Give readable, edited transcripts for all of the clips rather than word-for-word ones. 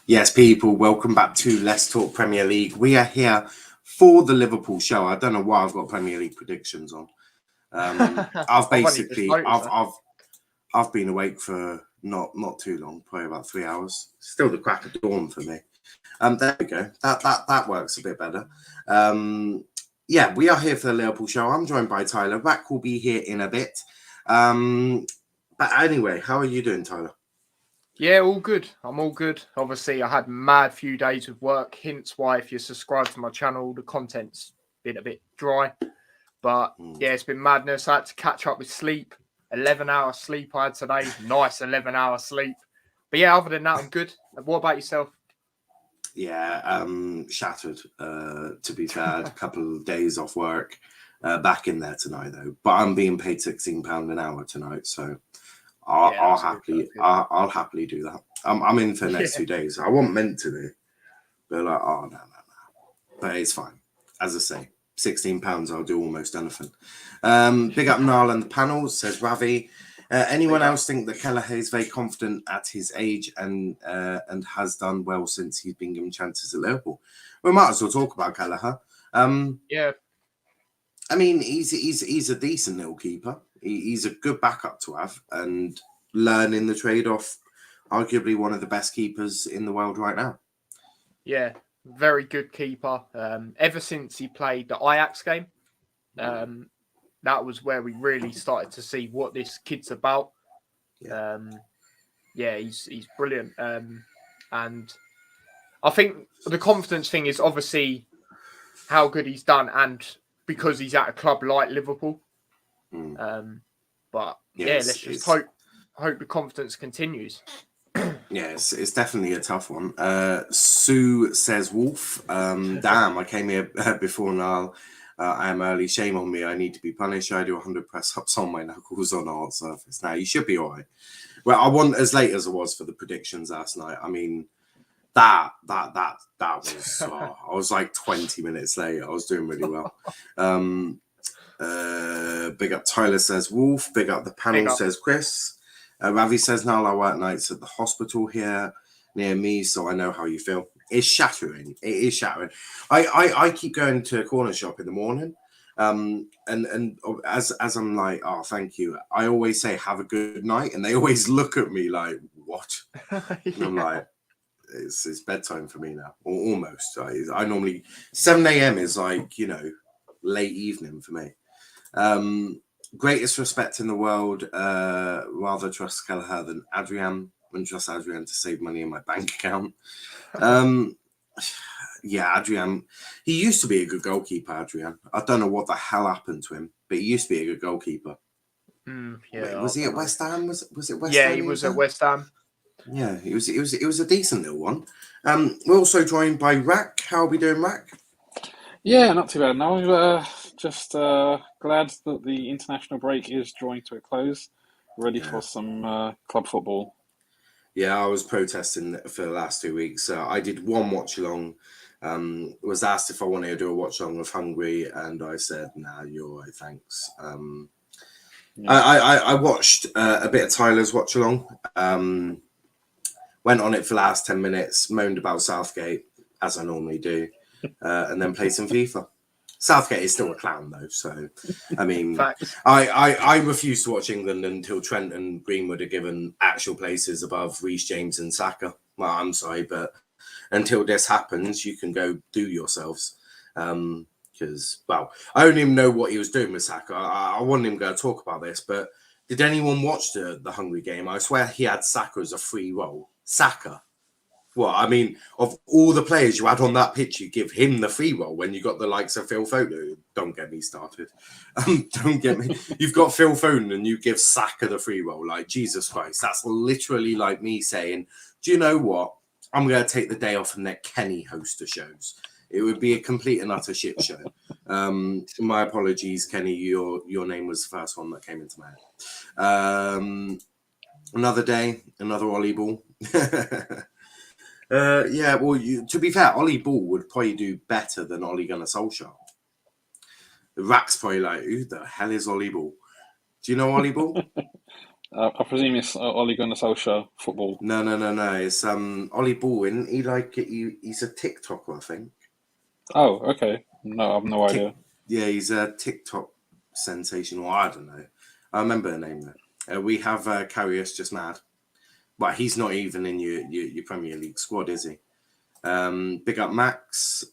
Yes, people, welcome back to Let's Talk Premier League. We are here for the Liverpool show. I don't know why I've got Premier League predictions on. I've been awake for not too long, probably about 3 hours. Still the crack of dawn for me. There we go. That works a bit better. Yeah, we are here for the Liverpool show. I'm joined by Tyler. Rack will be here in a bit. But anyway, how are you doing, Tyler? Yeah, all good. I'm all good. Obviously, I had mad few days of work, hence why if you're subscribed to my channel, the content's been a bit dry. But yeah, it's been madness. I had to catch up with sleep. 11-hour sleep I had today. Nice 11-hour sleep. But yeah, other than that, I'm good. What about yourself? Yeah, shattered, to be fair. I had a couple of days off work. Back in there tonight, though. But I'm being paid £16 an hour tonight, so... I'll happily do that. I'm in for the next 2 days. I wasn't meant to be, but like, no. But it's fine. As I say, £16, I'll do almost anything. Big up Niall and the panel, says Ravi. Anyone else think that Kelleher is very confident at his age and has done well since he's been given chances at Liverpool? We might as well talk about Kelleher. Yeah. I mean, he's a decent little keeper. He's a good backup to have, and learning the trade off arguably one of the best keepers in the world right now. Yeah, very good keeper. Ever since he played the Ajax game, that was where we really started to see what this kid's about. He's brilliant. And I think the confidence thing is obviously how good he's done, and because he's at a club like Liverpool. Let's just hope the confidence continues. Yes, it's definitely a tough one. Sue says Wolf. Damn, I came here before Niall. I am early. Shame on me. I need to be punished. I do 100 press-ups on my knuckles on a hot surface. Now, you should be all right. Well, I wasn't as late as I was for the predictions last night. I mean, that was... I was like 20 minutes late. I was doing really well. Big up Tyler, says Wolf. Big up the panel, says Chris. Ravi says, Niall, I work nights at the hospital here near me, so I know how you feel. It's shattering. It is shattering. I keep going to a corner shop in the morning, and as I'm like, oh, thank you, I always say, have a good night, and they always look at me like, what? And I'm like, it's bedtime for me now, or almost. I normally 7 a.m. is like, late evening for me. Greatest respect in the world. Rather trust Kelleher than Adrian. Wouldn't trust Adrian to save money in my bank account. Adrian. He used to be a good goalkeeper, Adrian. I don't know what the hell happened to him, but he used to be a good goalkeeper. Was he at West Ham? Was it West Ham? Yeah, he was at West Ham. Yeah, it was a decent little one. We're also joined by Rack. How are we doing, Rack? Yeah, not too bad. No, just glad that the international break is drawing to a close. Ready for some club football. Yeah, I was protesting for the last 2 weeks. I did one watch along. Was asked if I wanted to do a watch along of Hungary, and I said, "Nah, you're all right, thanks." I watched a bit of Tyler's watch along. Went on it for the last 10 minutes, moaned about Southgate as I normally do. And then play some FIFA. Southgate is still a clown, though. So, I mean, I refuse to watch England until Trent and Greenwood are given actual places above Reece James and Saka. Well, I'm sorry, but until this happens, you can go do yourselves. Because, I don't even know what he was doing with Saka. I wanted him to go talk about this, but did anyone watch the Hungary game? I swear he had Saka as a free role. Saka. Well, I mean, of all the players you had on that pitch, you give him the free roll when you got the likes of Phil Foden. Don't get me started. Don't get me. You've got Phil Foden and you give Saka the free roll. Like, Jesus Christ. That's literally like me saying, do you know what? I'm going to take the day off and let Kenny host the shows. It would be a complete and utter shit show. My apologies, Kenny. Your name was the first one that came into my head. Another day, another Ollie ball. To be fair, Ollie Ball would probably do better than Ole Gunnar Solskjaer. The Rack's probably like, who the hell is Ollie Ball? Do you know Ollie Ball? I presume it's Ole Gunnar Solskjaer football. No. It's Ollie Baldwin. He's a TikToker, I think. Oh, okay. No, I have no idea. Yeah, he's a TikTok sensation. Well, I don't know. I remember her name though. We have Karius just mad. Well, he's not even in your Premier League squad, is he? Big up Max.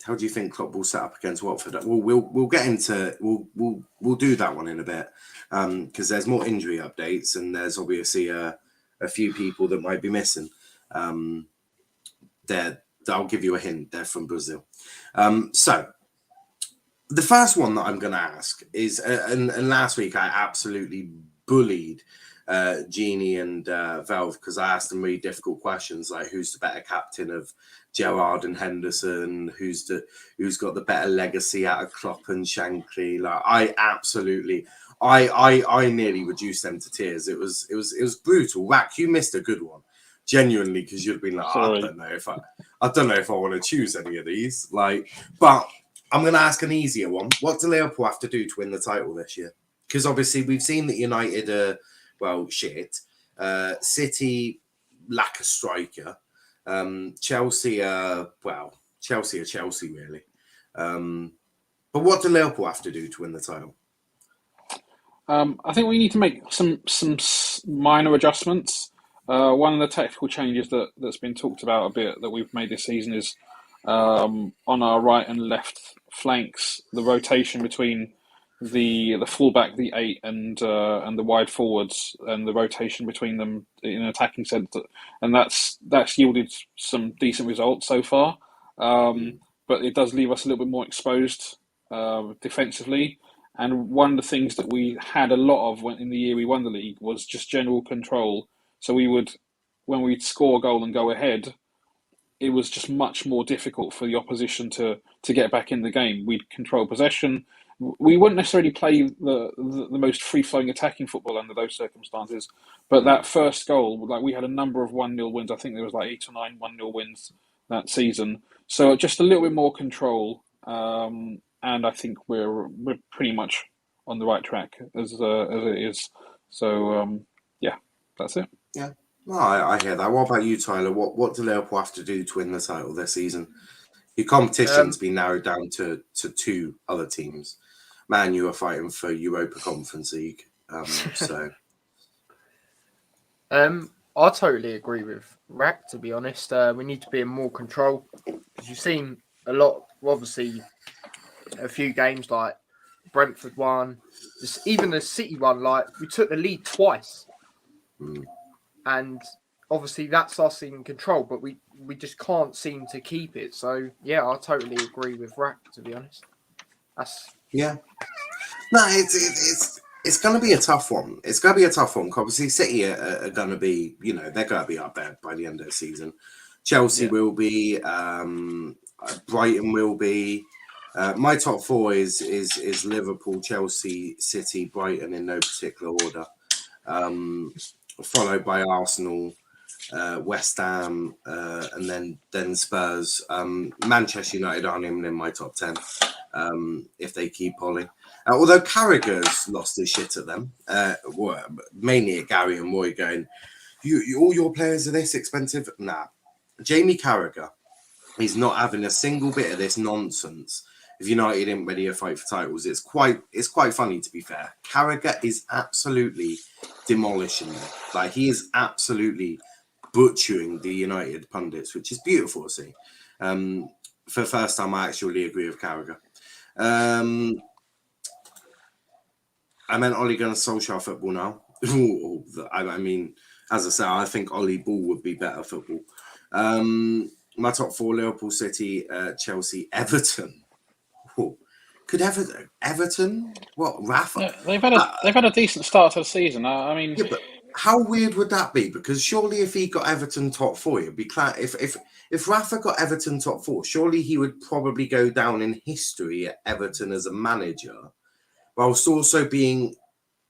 How do you think Klopp will set up against Watford? We'll get into we'll do that one in a bit because there's more injury updates and there's obviously a few people that might be missing. I'll give you a hint. They're from Brazil. So the first one that I'm going to ask is, and last week I absolutely bullied Gini and Velv because I asked them really difficult questions like who's the better captain of Gerrard and Henderson, who's got the better legacy out of Klopp and Shankly. Like I nearly reduced them to tears. It was brutal. Rack, you missed a good one, genuinely, because you'd been like, I don't know if I want to choose any of these. But I'm going to ask an easier one. What do Liverpool have to do to win the title this year? Because obviously we've seen that United are shit. City lack a striker. Chelsea are Chelsea really. But what do Liverpool have to do to win the title? I think we need to make some minor adjustments. One of the tactical changes that's been talked about a bit that we've made this season is on our right and left flanks, the rotation between the fullback, the 8, and the wide forwards, and the rotation between them in an attacking sense, and that's yielded some decent results so far. But it does leave us a little bit more exposed defensively. And one of the things that we had a lot of in the year we won the league was just general control. So when we'd score a goal and go ahead, it was just much more difficult for the opposition to get back in the game. We'd control possession. We wouldn't necessarily play the most free-flowing attacking football under those circumstances, but that first goal, we had a number of 1-0 wins. I think there was 8 or 9 1-0 wins that season. So just a little bit more control, and I think we're pretty much on the right track as it is. So yeah, that's it. Yeah, well, I hear that. What about you, Tyler? What do Liverpool have to do to win the title this season? Your competition's been narrowed down to 2 other teams. Man, you are fighting for Europa Conference League. I totally agree with Rack, to be honest. We need to be in more control. Because you've seen a lot, obviously, a few games like Brentford one, even the City one, we took the lead twice. And obviously that's us in control, but we just can't seem to keep it. So, yeah, I totally agree with Rack, to be honest. Yeah. No, it's going to be a tough one. It's going to be a tough one. Obviously, City are going to be, they're going to be up there by the end of the season. Chelsea will be. Brighton will be. My top 4 is Liverpool, Chelsea, City, Brighton in no particular order. Followed by Arsenal, West Ham, and then Spurs. Manchester United aren't even in my top 10 if they keep Ollie. Although Carragher's lost his shit at them, mainly at Gary and Roy going, you all your players are this expensive? Nah. Jamie Carragher, he's not having a single bit of this nonsense. If United ain't ready to fight for titles, it's quite funny, to be fair. Carragher is absolutely demolishing them. He is absolutely butchering the United pundits, which is beautiful to see. For the first time, I actually agree with Carragher. I meant Ole Gunnar Solskjaer football now. I mean, as I said, I think Ollie Ball would be better football. My top 4: Liverpool, City, Chelsea, Everton. Ooh. Could Everton? What, Rafa? Yeah, they've had a decent start to the season. I mean, yeah, but how weird would that be? Because surely, if he got Everton top 4, it'd be if Rafa got Everton top 4, surely he would probably go down in history at Everton as a manager, whilst also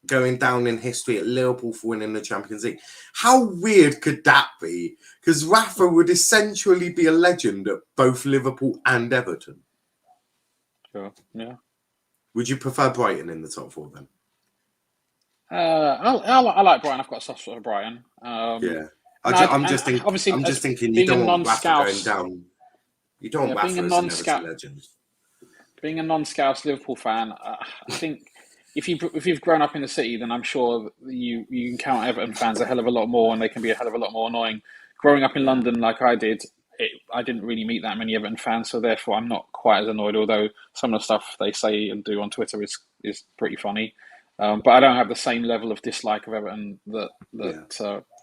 going down in history at Liverpool for winning the Champions League. How weird could that be? Because Rafa would essentially be a legend at both Liverpool and Everton. Sure, yeah. Would you prefer Brighton in the top 4 then? I like Brian. I've got a soft spot for Brian. Yeah. I'm just thinking you being a don't want Rafa going non-Scouse, down. You don't want being a Rafa as an Everton legend. being a non-Scouse Liverpool fan, I think if you've grown up in the city, then I'm sure you can count Everton fans a hell of a lot more, and they can be a hell of a lot more annoying. Growing up in London like I did, I didn't really meet that many Everton fans, so therefore I'm not quite as annoyed. Although some of the stuff they say and do on Twitter is pretty funny, but I don't have the same level of dislike of Everton that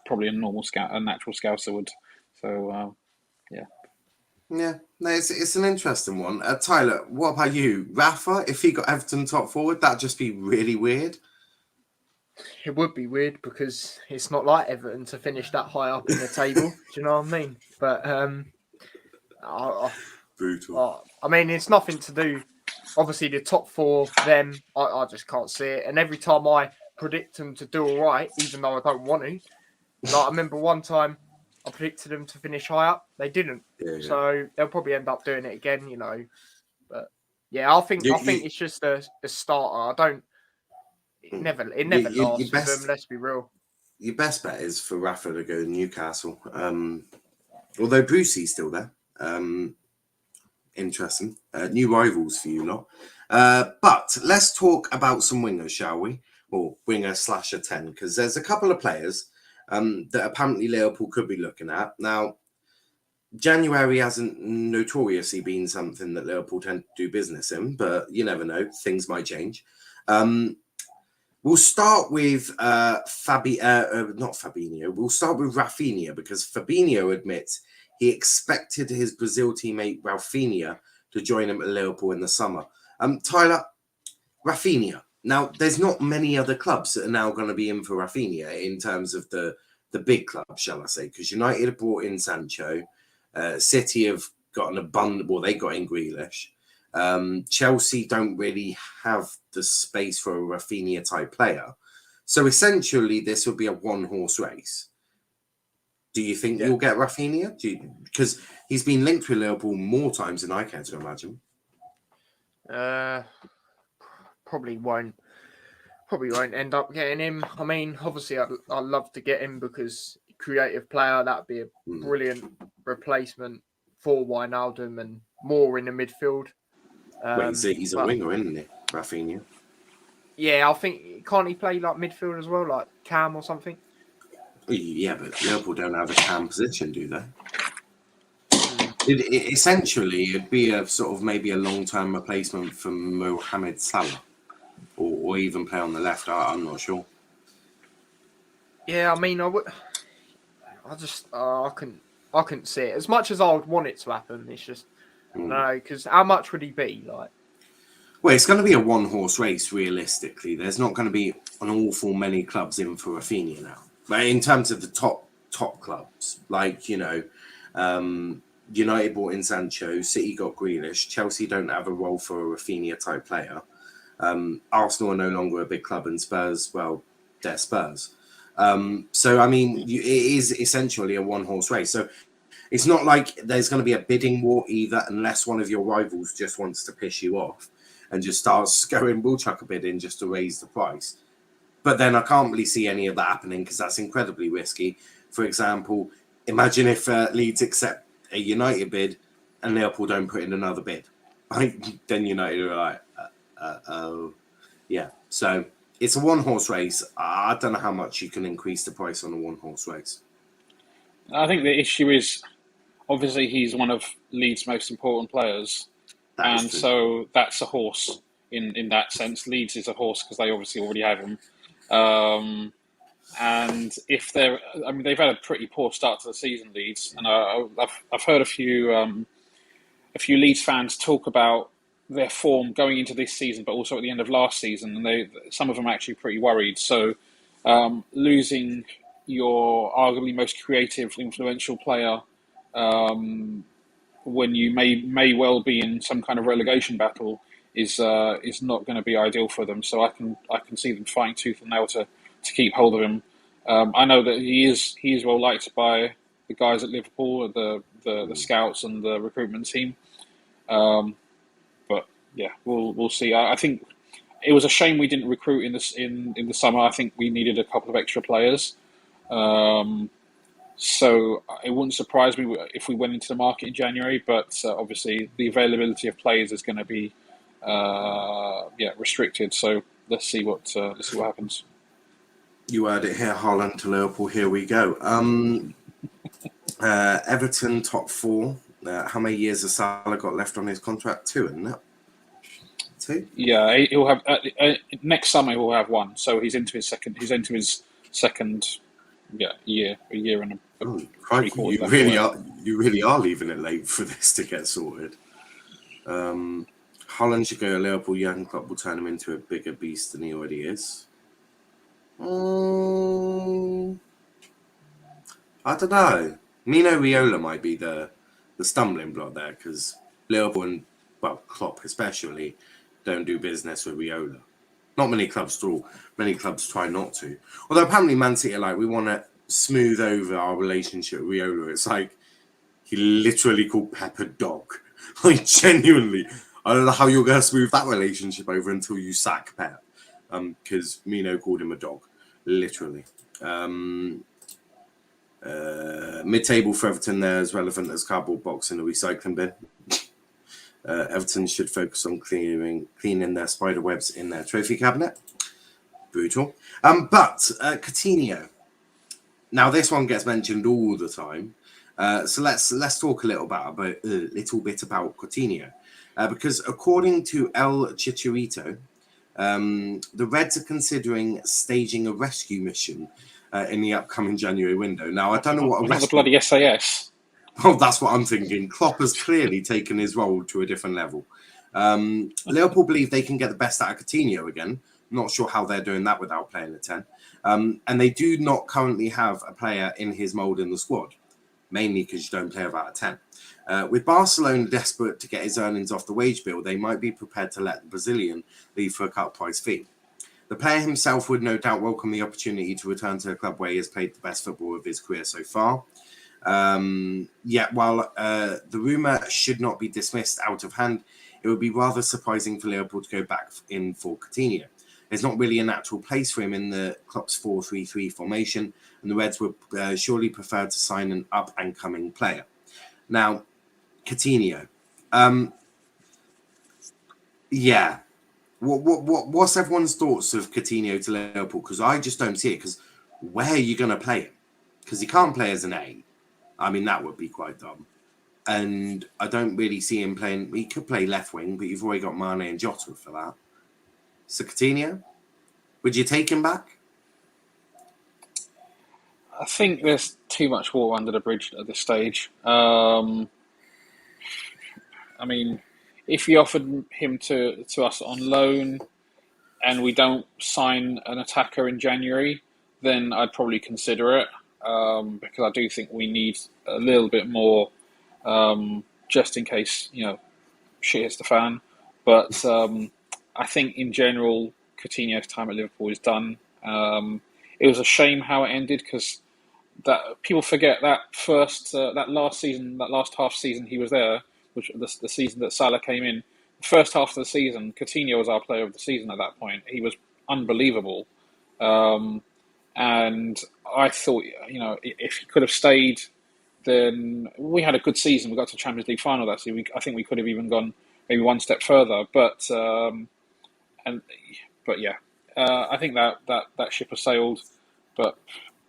probably a natural Scouser would. So yeah. Yeah, no, it's an interesting one. Tyler, what about you? Rafa, if he got Everton top forward, that'd just be really weird. It would be weird because it's not like Everton to finish that high up in the table. Do you know what I mean? But brutal. I mean, it's nothing to do. Obviously, the top four, them, I just can't see it. And every time I predict them to do all right, even though I don't want to, like I remember one time I predicted them to finish high up, they didn't. Yeah. So they'll probably end up doing it again, you know. But yeah, I think it's just a starter. It never lasts with them. Let's be real. Your best bet is for Rafa to go to Newcastle. Although Brucey's still there. Interesting. New rivals for you lot. But let's talk about some wingers, shall we? Or winger / a 10, because there's a couple of players that apparently Liverpool could be looking at. Now, January hasn't notoriously been something that Liverpool tend to do business in, but you never know. Things might change. We'll start with not Fabinho. We'll start with Raphinia, because Fabinho admits he expected his Brazil teammate Raphinia to join him at Liverpool in the summer. Tyler, Raphinia. Now, there's not many other clubs that are now going to be in for Raphinia in terms of the big clubs, shall I say, because United have brought in Sancho. City have got an abundant... Well, they got in Grealish. Chelsea don't really have the space for a Raphinia type player. So essentially, this would be a one-horse race. Do you think you'll get Raphinia? Because he's been linked with Liverpool more times than I care to imagine. Probably won't end up getting him. I mean, obviously, I'd love to get him because creative player, that'd be a brilliant replacement for Wijnaldum and more in the midfield. He's a winger, isn't he, Raphinia? Yeah, I think, can't he play like midfield as well, like Cam or something? Yeah, but Liverpool don't have a Cam position, do they? Essentially, it'd be a sort of maybe a long-term replacement for Mohamed Salah, or even play on the left. I'm not sure. Yeah, I mean, I couldn't see it as much as I would want it to happen. It's just no, because how much would he be like? Well, it's going to be a one-horse race, realistically. There's not going to be an awful many clubs in for Raphinia now. But in terms of the top clubs, like, you know, United bought in Sancho, City got Grealish, Chelsea don't have a role for a Raphinia-type player. Arsenal are no longer a big club, and Spurs, well, they're Spurs. So, I mean, it is essentially a one-horse race. So it's not like there's going to be a bidding war either, unless one of your rivals just wants to piss you off and just starts going, we'll chuck a bid in just to raise the price. But then I can't really see any of that happening because that's incredibly risky. For example, imagine if Leeds accept a United bid and Liverpool don't put in another bid. Then United are like, oh. Yeah, so it's a one-horse race. I don't know how much you can increase the price on a one-horse race. I think the issue is, obviously, he's one of Leeds' most important players. And so that's a horse in that sense. Leeds is a horse because they obviously already have him. And if they've had a pretty poor start to the season, Leeds, and I've heard a few Leeds fans talk about their form going into this season, but also at the end of last season, and some of them are actually pretty worried. So losing your arguably most creative, influential player when you may well be in some kind of relegation battle is not going to be ideal for them. So I can see them fighting tooth and nail to keep hold of him. I know that he is well liked by the guys at Liverpool, the scouts and the recruitment team. But yeah, we'll see. I think it was a shame we didn't recruit in the summer. I think we needed a couple of extra players. So it wouldn't surprise me if we went into the market in January, but obviously the availability of players is going to be restricted. So let's see what happens. You heard it here, Haaland to Liverpool. Here we go. Everton top 4. How many years has Salah got left on his contract? 2, isn't it? 2. Yeah, he'll have next summer. He'll have 1. So he's into his second. Year, a year and a crikey, you really are leaving it late for this to get sorted. Haaland should go to Liverpool. Jurgen Klopp will turn him into a bigger beast than he already is. I don't know. Mino Raiola might be the stumbling block there, because Liverpool and Klopp especially don't do business with Raiola. Not many clubs do. Many clubs try not to. Although apparently Man City are like, we want to smooth over our relationship with Raiola. It's like he literally called Pep a dog. Like, genuinely, I don't know how you're going to smooth that relationship over until you sack Pep. Because Mino called him a dog, literally. Mid-table for Everton there is relevant as cardboard box in a recycling bin. Everton should focus on cleaning their spider webs in their trophy cabinet. Brutal. But Coutinho. Now this one gets mentioned all the time. So let's talk a little bit about Coutinho, because according to El Chicharito, the Reds are considering staging a rescue mission in the upcoming January window. Now I don't know what the bloody SAS. Oh, that's what I'm thinking. Klopp has clearly taken his role to a different level. Liverpool believe they can get the best out of Coutinho again. I'm not sure how they're doing that without playing a 10. And they do not currently have a player in his mould in the squad, mainly because you don't play without a 10. With Barcelona desperate to get his earnings off the wage bill, they might be prepared to let the Brazilian leave for a cut price fee. The player himself would no doubt welcome the opportunity to return to a club where he has played the best football of his career so far. While the rumour should not be dismissed out of hand, it would be rather surprising for Liverpool to go back in for Coutinho. There's not really a natural place for him in the Klopp's 4-3-3 formation, and the Reds would surely prefer to sign an up-and-coming player. Now, Coutinho. What's everyone's thoughts of Coutinho to Liverpool? Because I just don't see it, because where are you going to play him? Because he can't play as an 8. I mean, that would be quite dumb. And I don't really see him playing. He could play left wing, but you've already got Mane and Jota for that. So Coutinho, would you take him back? I think there's too much water under the bridge at this stage. I mean, if you offered him to us on loan and we don't sign an attacker in January, then I'd probably consider it. Because I do think we need a little bit more, just in case, shit hits the fan. But I think in general, Coutinho's time at Liverpool is done. It was a shame how it ended, because that people forget that that last half season he was there, which the season that Salah came in. The first half of the season, Coutinho was our player of the season at that point. He was unbelievable. And I thought, if he could have stayed, then we had a good season. We got to the Champions League final that season. I think we could have even gone maybe one step further. But I think that ship has sailed. But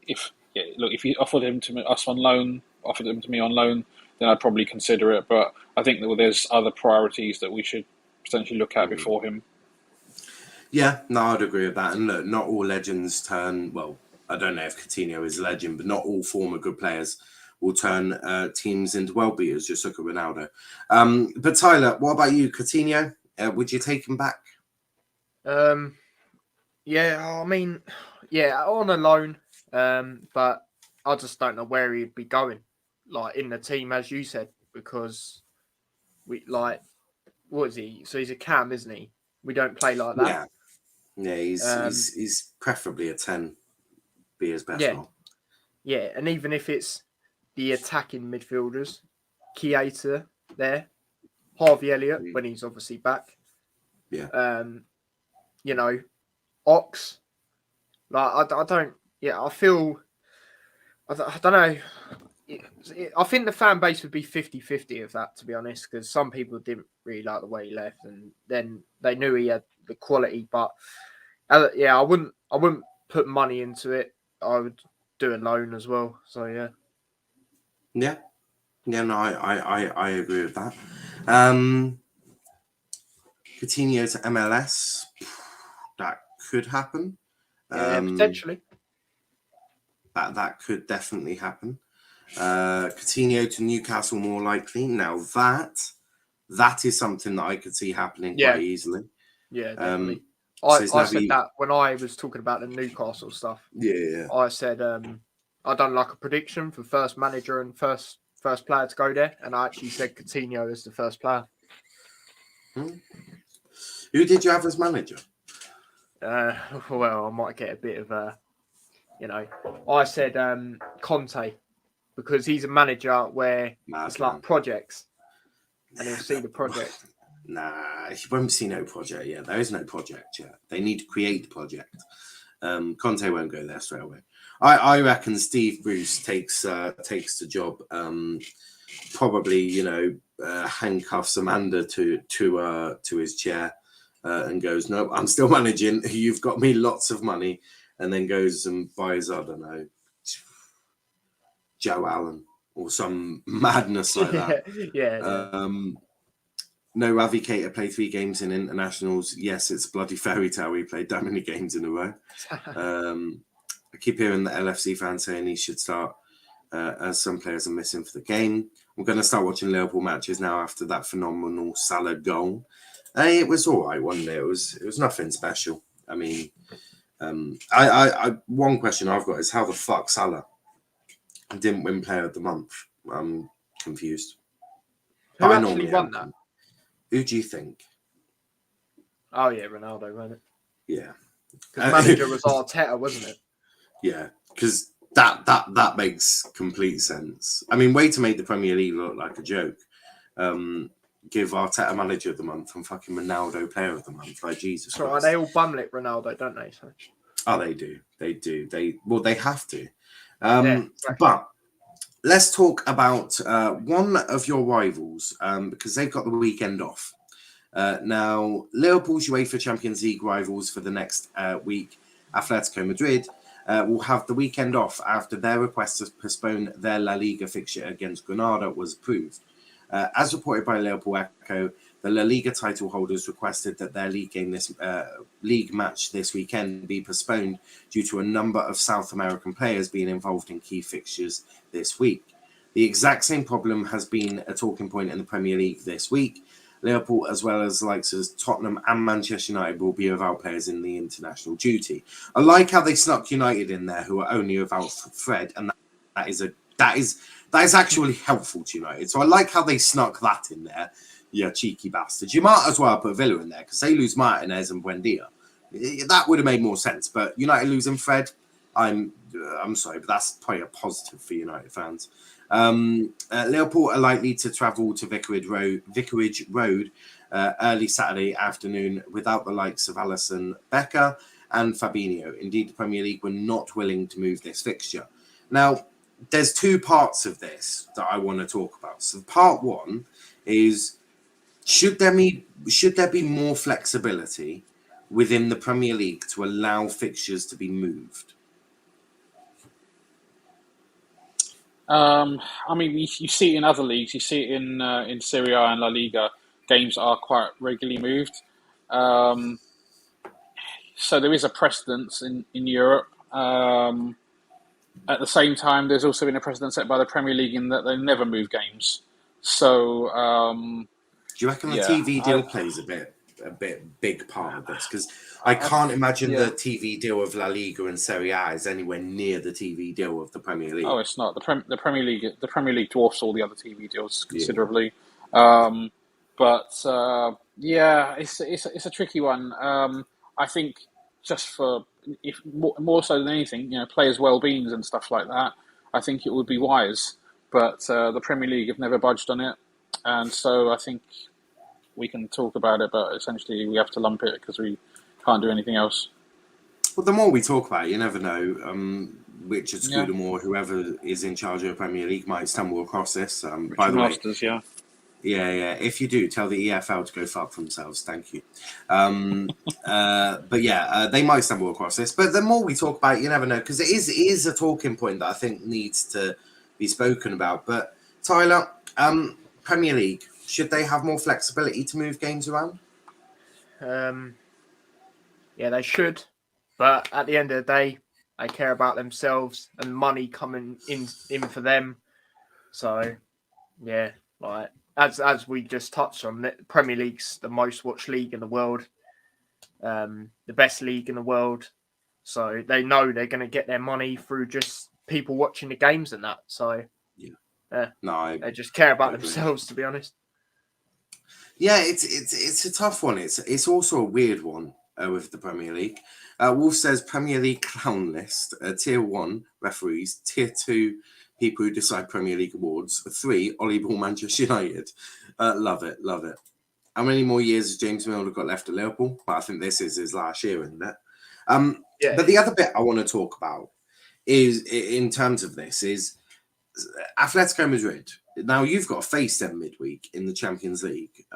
if you offered him to us on loan, offered him to me on loan, then I'd probably consider it. But I think that there's other priorities that we should potentially look at before him. Yeah, no, I'd agree with that. And look, not all legends turn, well, I don't know if Coutinho is a legend, but not all former good players will turn teams into world-beaters. Just look at Ronaldo. But Tyler, what about you? Coutinho, would you take him back? On a loan. But I just don't know where he'd be going, like in the team, as you said, because what is he? So he's a cam, isn't he? We don't play like that. Yeah, he's preferably a 10, be his best role. Yeah, and even if it's the attacking midfielders, Keita there, Harvey Elliott when he's obviously back. Yeah. you know, Ox. Like I don't. Yeah, I feel. I don't know. I think the fan base would be 50-50 of that, to be honest, because some people didn't really like the way he left, and then they knew he had the quality. But yeah, I wouldn't put money into it. I would do a loan as well. So yeah. Yeah. No, I agree with that. Coutinho to MLS, that could happen. Yeah, potentially. That could definitely happen. Coutinho to Newcastle, more likely. Now that is something that I could see happening quite easily. Yeah, definitely. So I said that when I was talking about the Newcastle stuff. Yeah. I said I done like a prediction for first manager and first player to go there, and I actually said Coutinho is the first player. Who did you have as manager? Well, I might get a bit of I said Conte, because he's a manager where it's like projects, and he'll see the project. Nah, he won't see no project yet. There is no project yet. They need to create the project. Conte won't go there straight away. I reckon Steve Bruce takes the job. Probably handcuffs Amanda to his chair and goes, no, I'm still managing. You've got me lots of money, and then goes and buys, I don't know, Joe Allen or some madness like that. Yeah. No, Ravi Keita played 3 games in internationals. Yes, it's bloody fairy tale. We played that many games in a row. I keep hearing the LFC fans saying he should start, as some players are missing for the game. I'm going to start watching Liverpool matches now after that phenomenal Salah goal. It was all right, wasn't it? It was nothing special. I mean, I one question I've got is how the fuck Salah didn't win Player of the Month. I'm confused. Who actually won that? Who do you think? Oh yeah, Ronaldo, wasn't it? Yeah, because manager was Arteta, wasn't it? Yeah, because that makes complete sense. I mean, way to make the Premier League look like a joke. Give Arteta Manager of the Month and fucking Ronaldo Player of the Month. Like, Jesus Christ. Right, they all bumlet Ronaldo, don't they? So. Oh, they do. They do. They have to. Exactly. But let's talk about one of your rivals, because they've got the weekend off. Now, Liverpool's UEFA Champions League rivals for the next week, Atletico Madrid, will have the weekend off after their request to postpone their La Liga fixture against Granada was approved. As reported by Liverpool Echo, the La Liga title holders requested that their league match this weekend be postponed due to a number of South American players being involved in key fixtures this week. The exact same problem has been a talking point in the Premier League this week. Liverpool, as well as the likes of Tottenham and Manchester United, will be without players in the international duty. I like how they snuck United in there, who are only without Fred, and that is actually helpful to United. So I like how they snuck that in there. Yeah, cheeky bastards. You might as well put Villa in there because they lose Martinez and Buendia. That would have made more sense. But United losing Fred, I'm sorry, but that's probably a positive for United fans. Liverpool are likely to travel to Vicarage Road early Saturday afternoon without the likes of Alisson Becker and Fabinho. Indeed, the Premier League were not willing to move this fixture. Now, there's 2 parts of this that I want to talk about. So part 1 is, should there be more flexibility within the Premier League to allow fixtures to be moved? I mean, you see it in other leagues. You see it in Serie A and La Liga. Games are quite regularly moved. So there is a precedence in Europe. At the same time, there's also been a precedent set by the Premier League in that they never move games. So, do you reckon the TV deal plays a big part of this? Because I can't imagine the TV deal of La Liga and Serie A is anywhere near the TV deal of the Premier League. Oh, it's not. The Premier League dwarfs all the other TV deals considerably. But it's a tricky one. I think just for if more so than anything, players' well-beings and stuff like that, I think it would be wise. But the Premier League have never budged on it, and so I think we can talk about it, but essentially we have to lump it because we can't do anything else. Well, the more we talk about it, you never know. Richard Scudamore, whoever is in charge of the Premier League, might stumble across this. By the Masters, way, yeah. If you do, tell the EFL to go fuck themselves. Thank you. But yeah, they might stumble across this. But the more we talk about it, you never know, because it is a talking point that I think needs to be spoken about. But Tyler, Premier League, should they have more flexibility to move games around? Yeah, they should. But at the end of the day, they care about themselves and money coming in for them. So, yeah, like as we just touched on, the Premier League's the most watched league in the world, the best league in the world. So they know they're going to get their money through just people watching the games and that. So, they just care about themselves, to be honest. Yeah, it's a tough one. It's also a weird one with the Premier League. Wolf says Premier League clown list: tier 1 referees, tier 2 people who decide Premier League awards, 3 Ollie Ball Manchester United. Love it. How many more years has James Milner got left at Liverpool? Well, I think this is his last year, isn't it? But the other bit I want to talk about is, in terms of this, is Atletico Madrid. Now, you've got to face them midweek in the Champions League.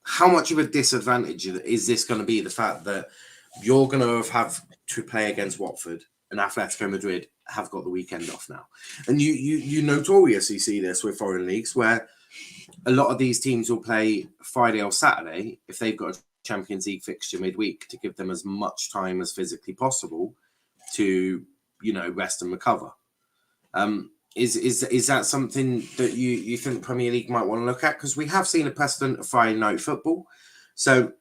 How much of a disadvantage is this going to be, the fact that you're going to have to play against Watford and Atletico Madrid have got the weekend off now? And you notoriously see this with foreign leagues, where a lot of these teams will play Friday or Saturday if they've got a Champions League fixture midweek, to give them as much time as physically possible to, rest and recover. Is that something that you think Premier League might want to look at? Because we have seen a precedent of Friday night football. So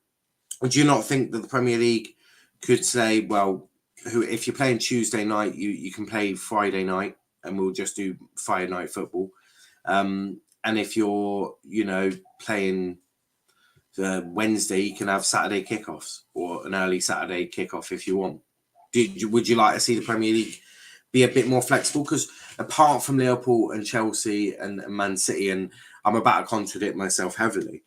do you not think that the Premier League could say, well, if you're playing Tuesday night, you can play Friday night and we'll just do Friday night football. And if you're, playing Wednesday, you can have Saturday kickoffs or an early Saturday kickoff if you want. Would you like to see the Premier League be a bit more flexible? Because apart from Liverpool and Chelsea and Man City, and I'm about to contradict myself heavily,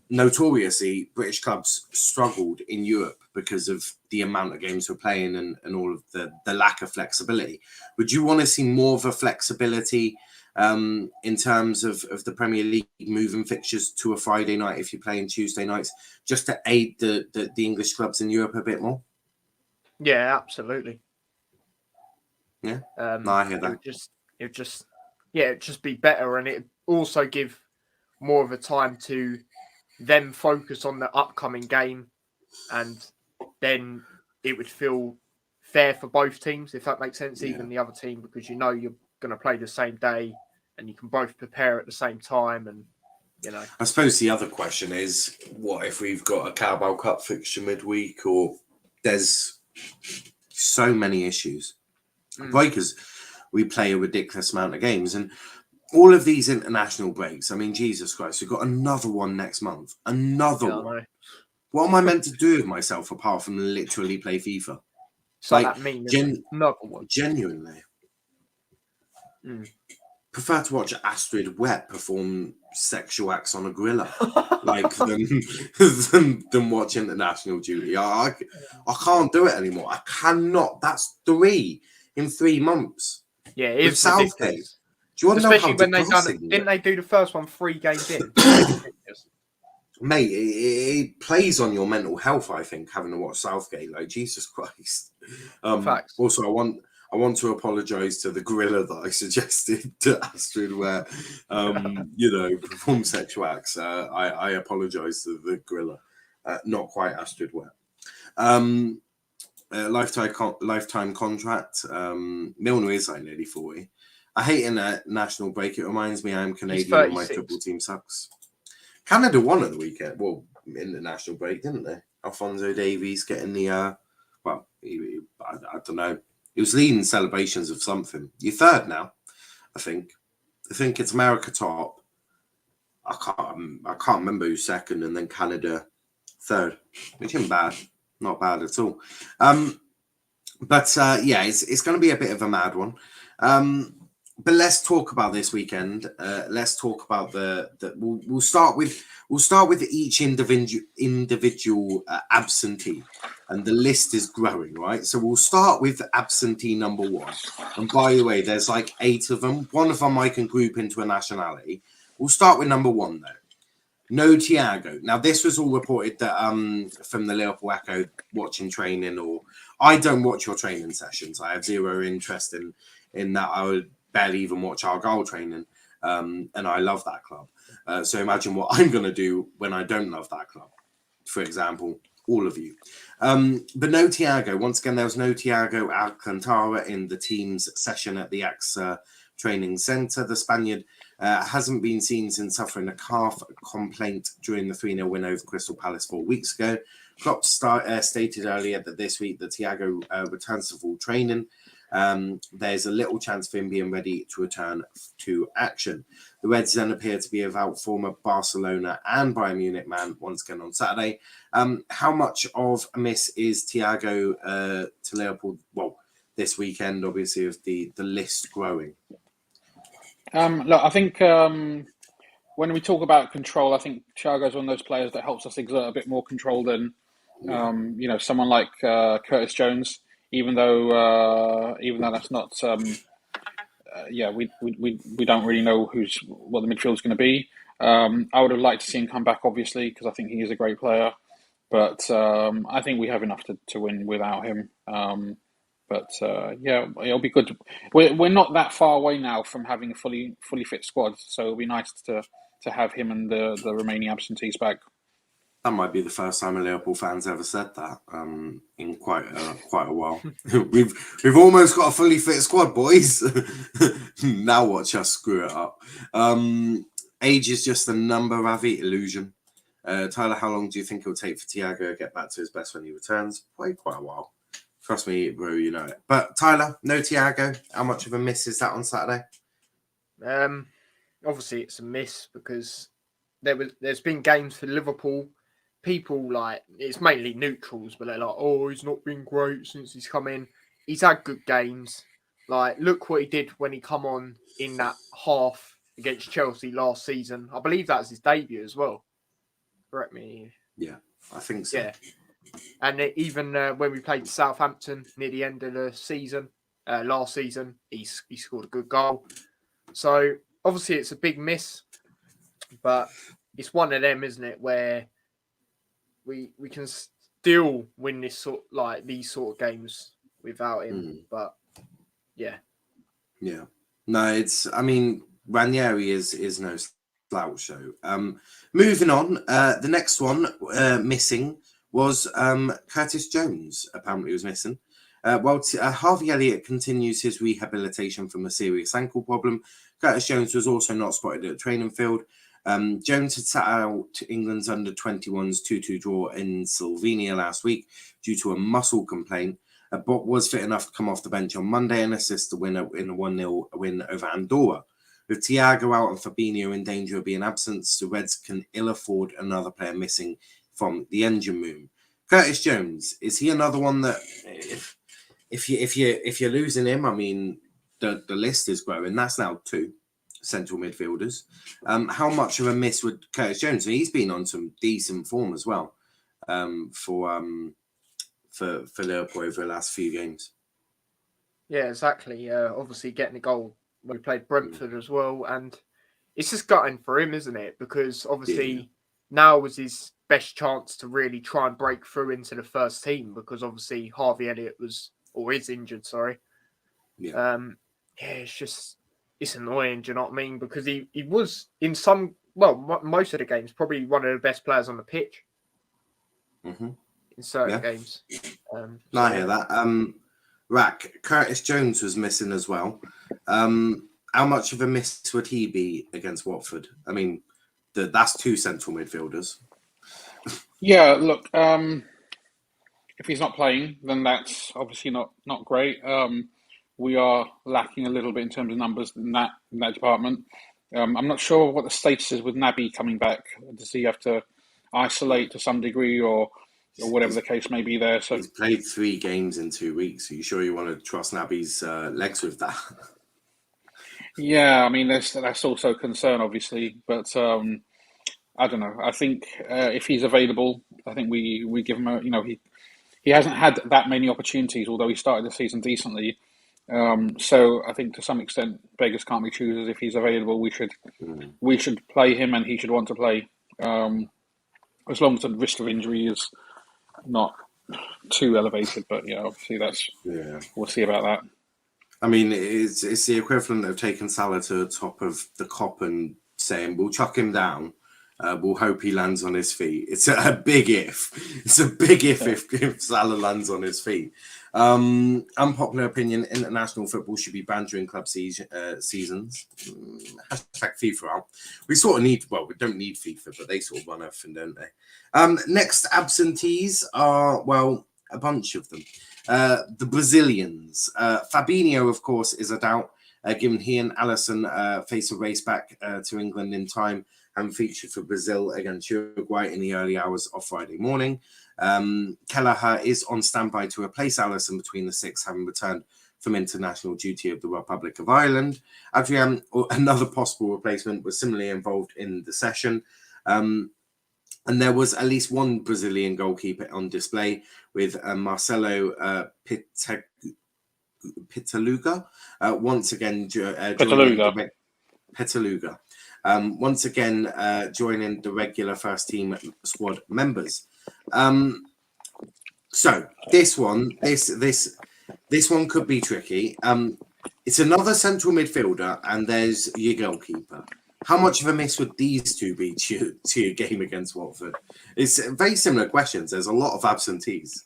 notoriously British clubs struggled in Europe because of the amount of games we're playing and all of the lack of flexibility. Would you want to see more of a flexibility in terms of the Premier League moving fixtures to a Friday night if you're playing Tuesday nights, just to aid the English clubs in Europe a bit more? Yeah, absolutely. Yeah, no, I hear that. It'd just be better, and it also give more of a time to them focus on the upcoming game, and then it would feel fair for both teams, if that makes sense. Even the other team, because you're going to play the same day, and you can both prepare at the same time, and I suppose the other question is, what if we've got a Carabao Cup fixture midweek, or there's so many issues. Because we play a ridiculous amount of games, and all of these international breaks. I mean, Jesus Christ, we've got another one next month. Another one. What am I meant to do with myself apart from literally play FIFA? So that means another one. Genuinely. Prefer to watch Astrid Wet perform sexual acts on a griller than watch International Duty. I can't do it anymore. I cannot. That's 3 in 3 months. Yeah, it is Southgate. Do you want to know how when didn't they do the first one 3 games in? Mate, it plays on your mental health, I think, having to watch Southgate. Like, Jesus Christ. Facts. Also, I want to apologise to the gorilla that I suggested to Astrid where, perform sexual acts. I apologise to the gorilla. Not quite Astrid Ware. Lifetime contract. Milner is like nearly 40. I hate a national break. It reminds me I'm Canadian and my football team sucks. Canada won at the weekend. Well, in the national break, didn't they? Alphonso Davies getting the, I don't know. He was leading celebrations of something. You're third now, I think. I think it's America top. I can't remember who's second, and then Canada third, which isn't bad. Not bad at all. But it's going to be a bit of a mad one. but let's talk about this weekend. Let's talk about we'll start with each individual absentee, and the list is growing, right? So we'll start with absentee number 1. And by the way, there's like 8 of them. One of them I can group into a nationality. We'll start with number 1 though. No Thiago. Now this was all reported that from the Liverpool Echo watching training, or I don't watch your training sessions. I have zero interest in that. I would barely even watch our goal training, and I love that club. So imagine what I'm going to do when I don't love that club. For example, all of you. But no Thiago. Once again, there was no Thiago Alcantara in the team's session at the AXA training centre. The Spaniard hasn't been seen since suffering a calf complaint during the 3-0 win over Crystal Palace 4 weeks ago. Klopp stated earlier that this week that Thiago returns to full training. There's a little chance for him being ready to return to action. The Reds then appear to be without former Barcelona and Bayern Munich man once again on Saturday. How much of a miss is Thiago to Liverpool? Well, this weekend, obviously, with the list growing. Look, I think when we talk about control, I think Thiago's one of those players that helps us exert a bit more control than someone like Curtis Jones. Even though that's not, we don't really know what the midfield's going to be. I would have liked to see him come back, obviously, because I think he is a great player. But I think we have enough to win without him. It'll be good. We're not that far away now from having a fully fit squad, so it'll be nice to have him and the remaining absentees back. That might be the first time a Liverpool fan's ever said that in quite a while. We've almost got a fully fit squad, boys. Now watch us screw it up. Age is just a number, Ravi. Illusion. Tyler, how long do you think it'll take for Thiago to get back to his best when he returns? Quite a while. Trust me, bro, you know it. But Tyler, no Thiago. How much of a miss is that on Saturday? Obviously, it's a miss because there's been games for Liverpool. People it's mainly neutrals, but they're like, oh, he's not been great since he's come in. He's had good games. Look what he did when he come on in that half against Chelsea last season. I believe that was his debut as well. Correct me. Yeah, I think so. Yeah. And even when we played Southampton near the end of the season, last season, he scored a good goal. So obviously it's a big miss, but it's one of them, isn't it, where we can still win these sort of games without him. But yeah. No, Ranieri is no slouch. So moving on, the next one missing was Curtis Jones. Apparently was missing. Harvey Elliott continues his rehabilitation from a serious ankle problem. Curtis Jones was also not spotted at the training field. Jones had sat out England's under-21s 2-2 draw in Slovenia last week due to a muscle complaint, but was fit enough to come off the bench on Monday and assist the winner in a 1-0 win over Andorra. With Thiago out and Fabinho in danger of being absent, the Reds can ill afford another player missing from the engine room. Curtis Jones, is he another one that if you're losing him, the list is growing. That's now 2 central midfielders. How much of a miss would Curtis Jones? He's been on some decent form as well for Liverpool over the last few games. Yeah, exactly. Obviously getting a goal when we played Brentford as well, and it's just gutting for him, isn't it? Because obviously now was his best chance to really try and break through into the first team, because obviously Harvey Elliott is injured. Sorry. Yeah. It's annoying. Do you know what I mean? Because he was in most of the games probably one of the best players on the pitch. Mm-hmm. In certain games. I hear that. Curtis Jones was missing as well. How much of a miss would he be against Watford? That's 2 central midfielders. Yeah, look, if he's not playing, then that's obviously not great. We are lacking a little bit in terms of numbers in that department. I'm not sure what the status is with Naby coming back. Does he have to isolate to some degree or whatever the case may be there? So he's played 3 games in 2 weeks. Are you sure you want to trust Naby's legs with that? Yeah, I mean, that's also a concern, obviously, but I don't know. I think if he's available, I think we give him a. He hasn't had that many opportunities, although he started the season decently. So I think to some extent, beggars can't be choosers. If he's available, we should play him, and he should want to play. As long as the risk of injury is not too elevated. But yeah, obviously we'll see about that. I mean, it's the equivalent of taking Salah to the top of the cop and saying, we'll chuck him down. We'll hope he lands on his feet. It's a big if. It's a big if Salah lands on his feet. Unpopular opinion, international football should be banned during club seasons. Hashtag FIFA out. We sort of need, well, we don't need FIFA, but they sort of run everything, don't they? Next absentees are, well, a bunch of them. The Brazilians. Fabinho, of course, is a doubt, given he and Alisson face a race back to England in time and featured for Brazil against Uruguay in the early hours of Friday morning. Kelleher is on standby to replace Alisson between the six, having returned from international duty of the Republic of Ireland. Adrian, another possible replacement, was similarly involved in the session. And there was at least one Brazilian goalkeeper on display, with Marcelo Pitaluga once again joining Pitaluga. Once again, joining the regular first team squad members. So this one could be tricky. It's another central midfielder, and there's your goalkeeper. How much of a miss would these two be to your game against Watford? It's very similar questions. There's a lot of absentees.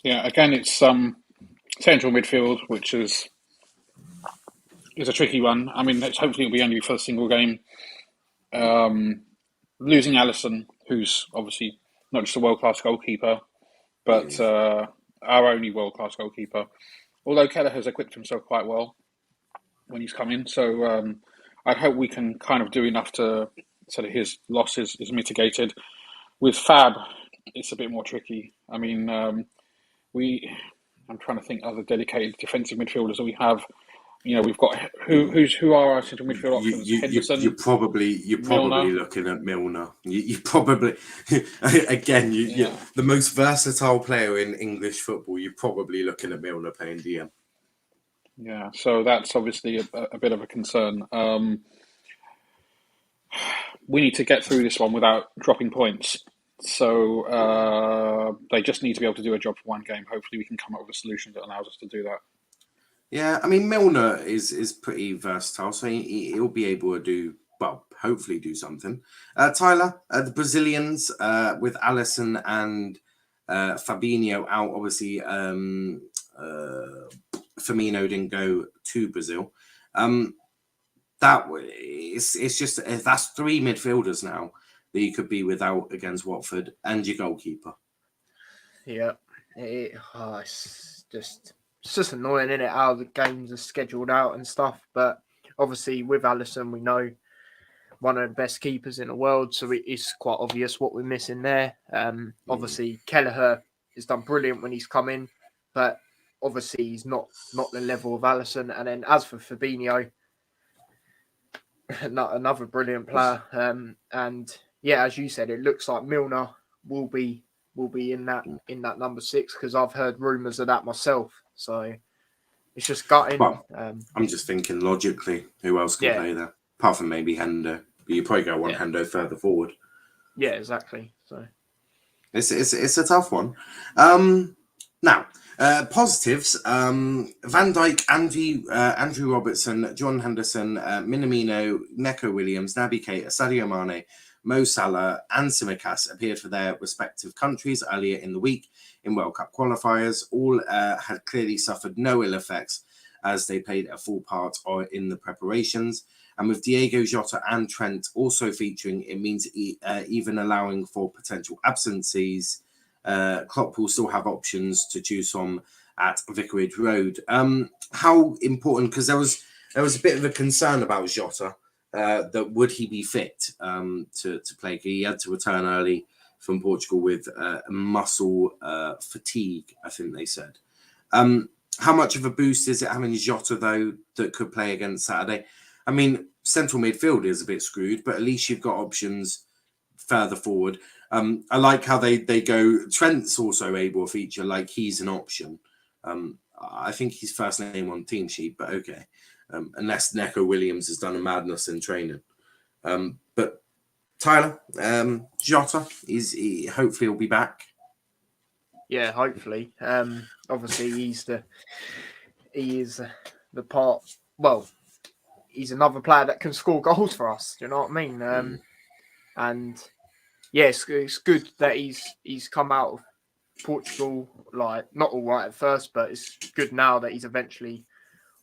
Yeah, again, it's central midfield, which is a tricky one. I mean, hopefully it'll be only for a single game. Losing Alisson, who's obviously not just a world-class goalkeeper, but our only world-class goalkeeper. Although Kelleher has equipped himself quite well when he's come in. So I hope we can kind of do enough so that his loss is mitigated. With Fab, it's a bit more tricky. I mean, I'm trying to think other dedicated defensive midfielders that we have. We've got who are our central midfield options? Henderson. You're probably looking at Milner. You probably again the most versatile player in English football. You're probably looking at Milner playing DM. Yeah, so that's obviously a bit of a concern. We need to get through this one without dropping points. So they just need to be able to do a job for one game. Hopefully we can come up with a solution that allows us to do that. Yeah, I mean, Milner is pretty versatile, so he'll be able to hopefully do something. Tyler, the Brazilians with Alisson and Fabinho out, obviously Firmino didn't go to Brazil. It's just that's three midfielders now that you could be without against Watford, and your goalkeeper. Yeah, it's just annoying, isn't it, how the games are scheduled out and stuff. But obviously with Alisson, we know one of the best keepers in the world, so it's quite obvious what we're missing there. Obviously Kelleher has done brilliant when he's come in, but obviously he's not the level of Alisson. And then as for Fabinho, another brilliant player. And yeah, as you said, it looks like Milner will be in that number 6, because I've heard rumours of that myself. So it's just gutting. Well, I'm just thinking logically, who else can play there? Apart from maybe Hendo. But you probably go one Hendo further forward. Yeah, exactly. So it's a tough one. Now, positives: Van Dijk, Andrew Robertson, John Henderson, Minamino, Neco Williams, Naby Keita, Sadio Mane, Mo Salah and Tsimikas appeared for their respective countries earlier in the week in World Cup qualifiers. All had clearly suffered no ill effects as they played a full part in the preparations. And with Diego Jota and Trent also featuring, it means even allowing for potential absences, Klopp will still have options to choose from at Vicarage Road. How important, because there was a bit of a concern about Jota, that would he be fit to play? He had to return early from Portugal with muscle fatigue, I think they said. How much of a boost is it having Jota, though, that could play against Saturday? I mean, central midfield is a bit screwed, but at least you've got options further forward. I like how they go. Trent's also able to feature, like he's an option. I think he's first name on the team sheet, but okay. Unless Neco Williams has done a madness in training. But Tyler, Jota, hopefully he'll be back. Yeah, hopefully. Obviously, he is the part. Well, he's another player that can score goals for us. Do you know what I mean? And yes, it's good that he's come out of Portugal, like not all right at first, but it's good now that he's eventually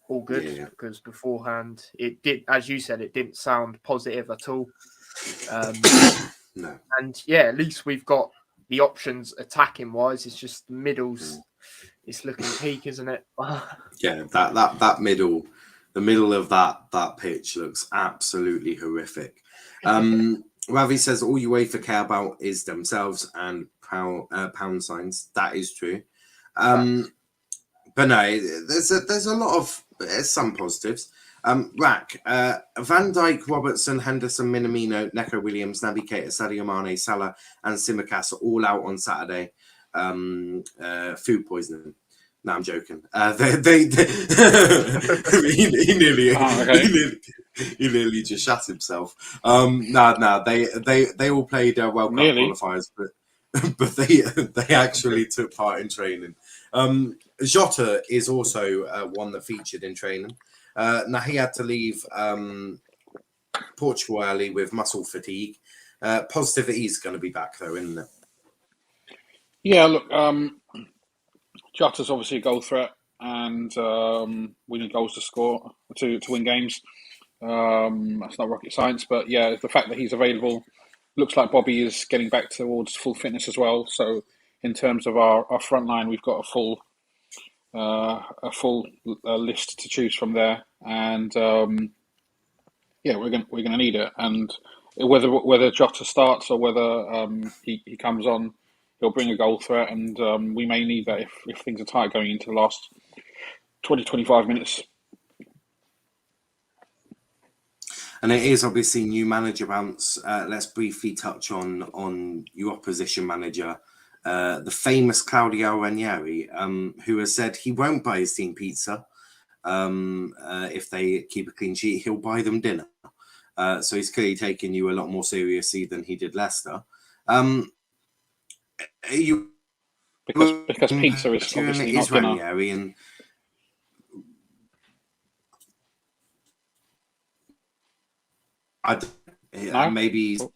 all good, because beforehand it did, as you said, it didn't sound positive at all. No. And yeah, at least we've got the options attacking wise. It's just the middles. It's looking peak, isn't it? Yeah, that middle, the middle of that pitch looks absolutely horrific. Ravi says all UEFA care about is themselves and pound signs. That is true. But no, there's a lot of some positives. Van Dijk, Robertson, Henderson, Minamino, Neco Williams, Naby Keita, Sadio Mane, Salah, and Tsimikas are all out on Saturday. Food poisoning. No, I'm joking. He nearly just shot himself. They all played World Cup qualifiers, but they actually took part in training. Jota is also one that featured in training. Now he had to leave Portugal early with muscle fatigue. Positive that he's going to be back though, isn't it? Yeah, look, Jota's obviously a goal threat, and we need goals to score to win games. That's not rocket science, but yeah, the fact that he's available, looks like Bobby is getting back towards full fitness as well. So in terms of our front line, we've got a full list to choose from there, and yeah, we're gonna need it. And whether Jota starts or whether he comes on, he'll bring a goal threat, and we may need that if things are tight going into the last 20-25 minutes. And it is obviously new manager bounce. Let's briefly touch on your opposition manager, the famous Claudio Ranieri, who has said he won't buy his team pizza if they keep a clean sheet. He'll buy them dinner. So he's clearly taking you a lot more seriously than he did Leicester. Because pizza is obviously not dinner. Ranieri and maybe he's a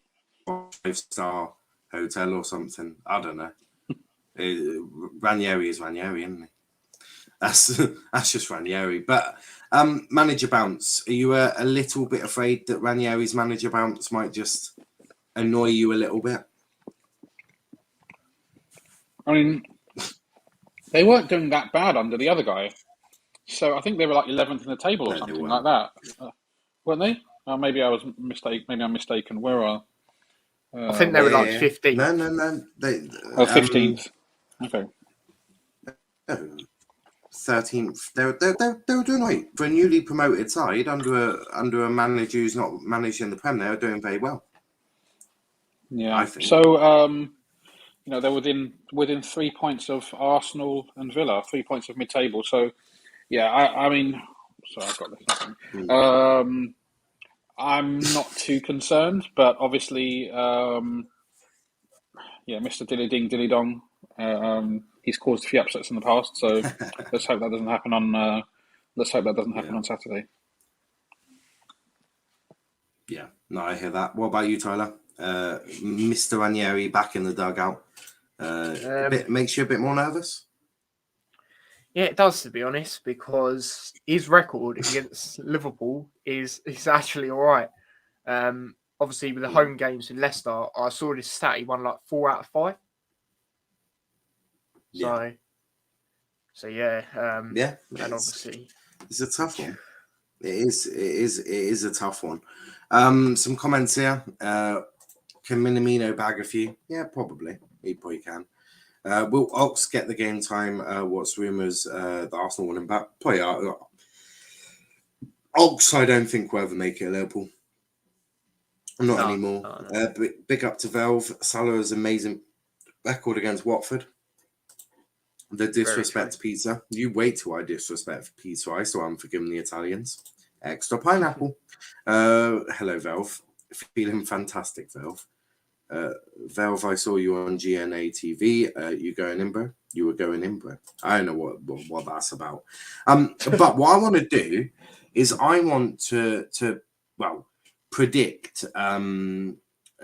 5-star hotel or something. I don't know. Ranieri is Ranieri, isn't he? That's just Ranieri. But manager bounce. Are you a little bit afraid that Ranieri's manager bounce might just annoy you a little bit? I mean, they weren't doing that bad under the other guy. So I think they were like 11th in the table or something like that. Weren't they? Maybe I was mistaken. Maybe I'm mistaken. Where are? I think they were like 15th. No. 15th. Okay. 13th. They were doing right for a newly promoted side under a manager who's not managing the Prem. They were doing very well. Yeah. I think. So they're within 3 points of Arsenal and Villa, 3 points of mid-table. So yeah, I mean, sorry, I've got this. I'm not too concerned, but obviously, Mr. Dilly Ding Dilly Dong, he's caused a few upsets in the past. So let's hope that doesn't happen on. Let's hope that doesn't happen on Saturday. Yeah, no, I hear that. What about you, Tyler? Mr. Ranieri back in the dugout. Makes you a bit more nervous. Yeah, it does, to be honest, because his record against Liverpool is actually all right. Obviously, with the home games in Leicester, I saw this stat, he won like 4 out of 5. Yeah. So yeah. And obviously, it's a tough one. It is a tough one. Some comments here. Can Minamino bag a few? Yeah, probably. He probably can. Will Ox get the game time? What's rumours? The Arsenal winning back. Probably Ox, I don't think will ever make it at Liverpool. Not anymore. No. Big up to Velv. Salah's amazing record against Watford. The disrespect to pizza. You wait till I disrespect pizza. I still haven't forgiven the Italians. Extra pineapple. Hello, Velv. Feeling fantastic, Velv. Velv, I saw you on GNA TV. You going in, bro? You were going in, bro. I don't know what that's about. But what I want to do is I want to predict. Yeah,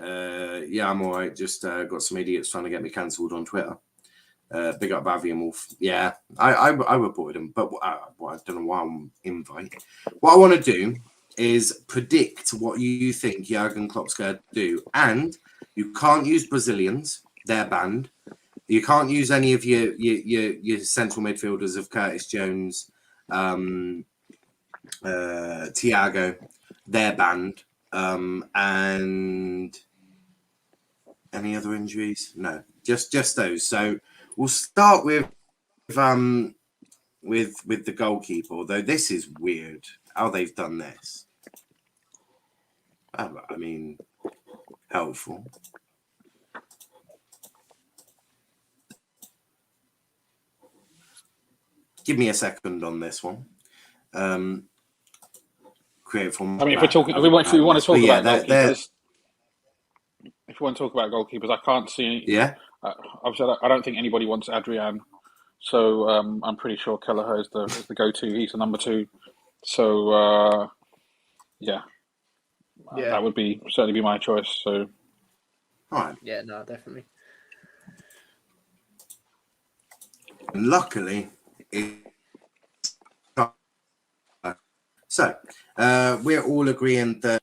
I'm all right. Just got some idiots trying to get me cancelled on Twitter. Big up Bavy and Wolf. Yeah, I reported him, but I don't know why I'm invite. What I want to do is predict what you think Jurgen Klopp's going to do. And you can't use Brazilians. They're banned. You can't use any of your central midfielders of Curtis Jones, Thiago. They're banned. And any other injuries? No, just those. So we'll start with the goalkeeper, although this is weird how they've done this. I mean, helpful. Give me a second on this one. Create from. I mean, if we want to talk about goalkeepers, if you want to talk about goalkeepers, I can't see. Yeah. Obviously, I don't think anybody wants Adrian, so I'm pretty sure Kelleher is the go-to. He's the number 2. So yeah, that would certainly be my choice. So, all right. Yeah, no, definitely. Luckily, so we're all agreeing that.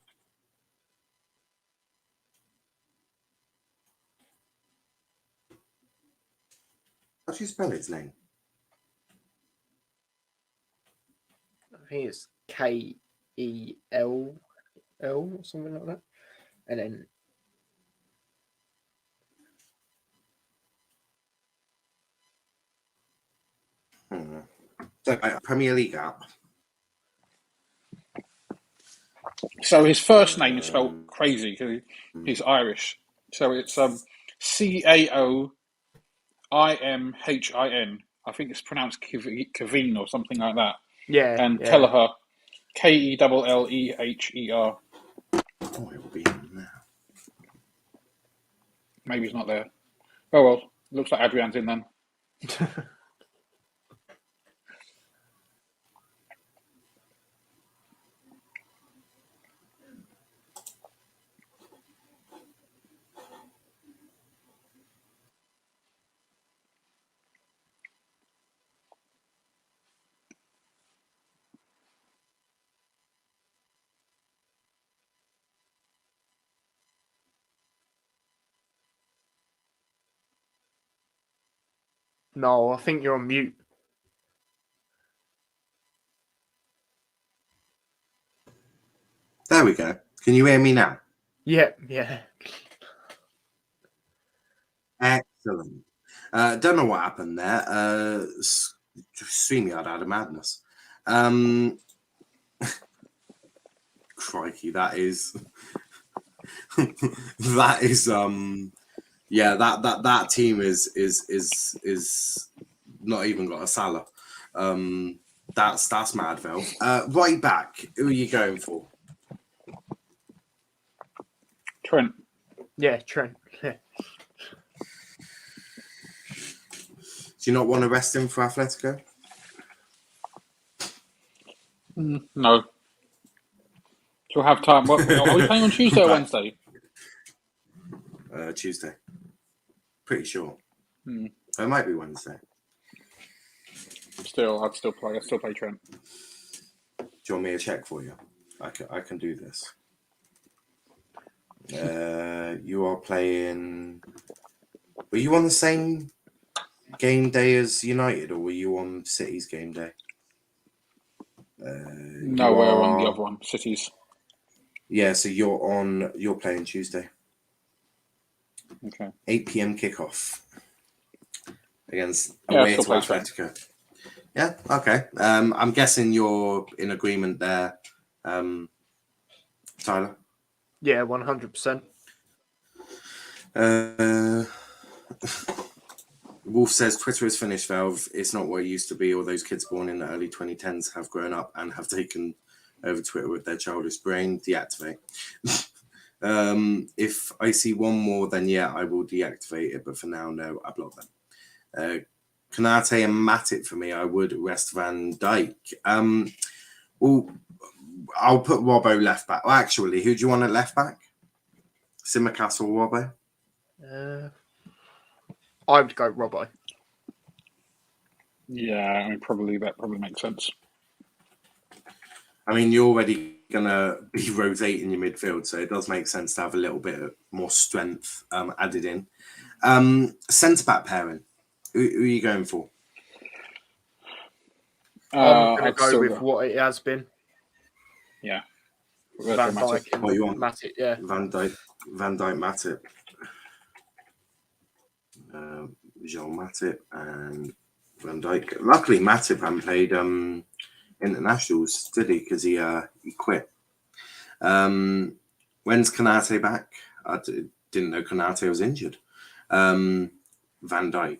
How do you spell his name? I think it's K-E-L-L or something like that. And then So Premier League app. So his first name is spelled crazy because he's Irish. So it's Caoimhin. I think it's pronounced Kevin or something like that. Yeah. And Kelleher, Kelleher. Oh, it will be in there. Maybe he's not there. Oh well, looks like Adrian's in then. No, I think you're on mute. There we go. Can you hear me now? Yeah. Excellent. Don't know what happened there. StreamYard out of madness. Crikey, that is yeah, that team is not even got a Salah. That's mad, Velv. Right back, who are you going for? Trent. Yeah, Trent. Yeah. Do you not want to rest him for Atletico? No. We'll have time. What, are we playing on Tuesday or Wednesday? Tuesday. Pretty sure. It might be Wednesday. I'd still play Trent. Do you want me to check for you? I can do this. You are playing. Were you on the same game day as United, or were you on City's game day? No, we're on the other one, City's. Yeah, so you're playing Tuesday. Okay. 8 p.m. kickoff. against Yeah, away to still plays for him. Atletico. Yeah, okay. I'm guessing you're in agreement there, Tyler. Yeah, 100%. Wolf says Twitter is finished, Velv. It's not what it used to be. All those kids born in the early 2010s have grown up and have taken over Twitter with their childish brain. Deactivate. If I see one more, then yeah, I will deactivate it. But for now, no, I block them. Konate and Matip for me. I would rest Van Dijk. Well, I'll put Robbo left back. Well, actually, who do you want at left back? Simicast or Robbo? I would go Robbo. Yeah, I mean, that probably makes sense. I mean, you're already going to be rotating your midfield, so it does make sense to have a little bit more strength added in. Centre-back pairing. Who are you going for? I'm going to go with what it has been. Yeah. Van Dijk and what you want? Matip, yeah. Van Dijk, Matip. Jean Matip and Van Dijk. Luckily, Matip hadn't played internationals, did he? Because he quit. When's Konate back? I didn't know Konate was injured. Van Dijk.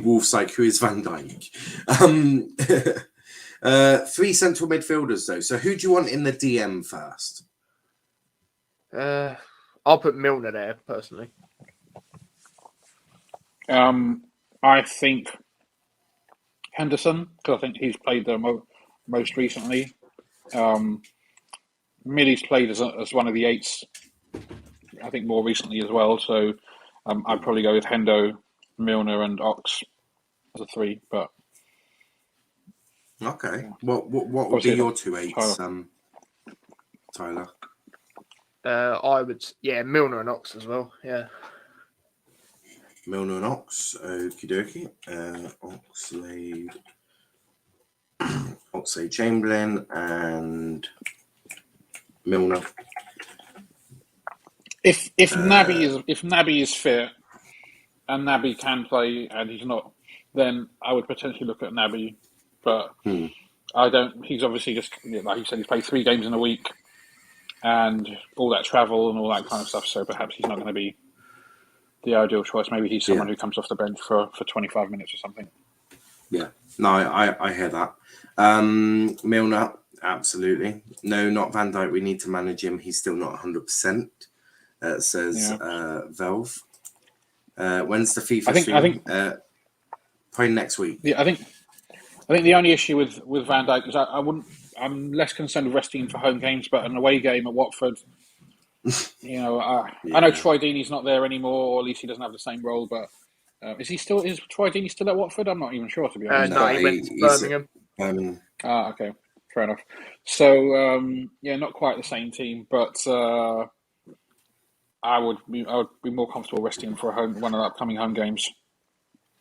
Wolf's like, who is Van Dijk? 3 central midfielders, though. So who do you want in the DM first? I'll put Milner there, personally. I think Henderson, because I think he's played there most recently. Millie's played as one of the 8s, I think, more recently as well. So I'd probably go with Hendo, Milner, and Ox as a 3. But okay, yeah. What would be your 2 8s, Tyler? I would, Milner and Ox as well. Yeah. Milner and Ox, okie dokie. Oxlade, Chamberlain, and Milner. If Naby is fit and Naby can play and he's not, then I would potentially look at Naby. But I don't. He's obviously just, like you said, he's played 3 games in a week and all that travel and all that kind of stuff. So perhaps he's not going to be the ideal choice. Maybe he's someone who comes off the bench for 25 minutes or something. Yeah. No, I hear that. Milner, absolutely. No, not Van Dijk. We need to manage him. He's still not 100%, says Velv. When's the FIFA stream? I think probably next week. Yeah, I think the only issue with Van Dijk is I'm less concerned with resting him for home games, but an away game at Watford, I know Troy Deeney's not there anymore, or at least he doesn't have the same role. But is Troy Deeney still at Watford? I'm not even sure, to be honest. No, he went to Birmingham. Okay, fair enough. So not quite the same team, but I would be more comfortable resting him for one of the upcoming home games.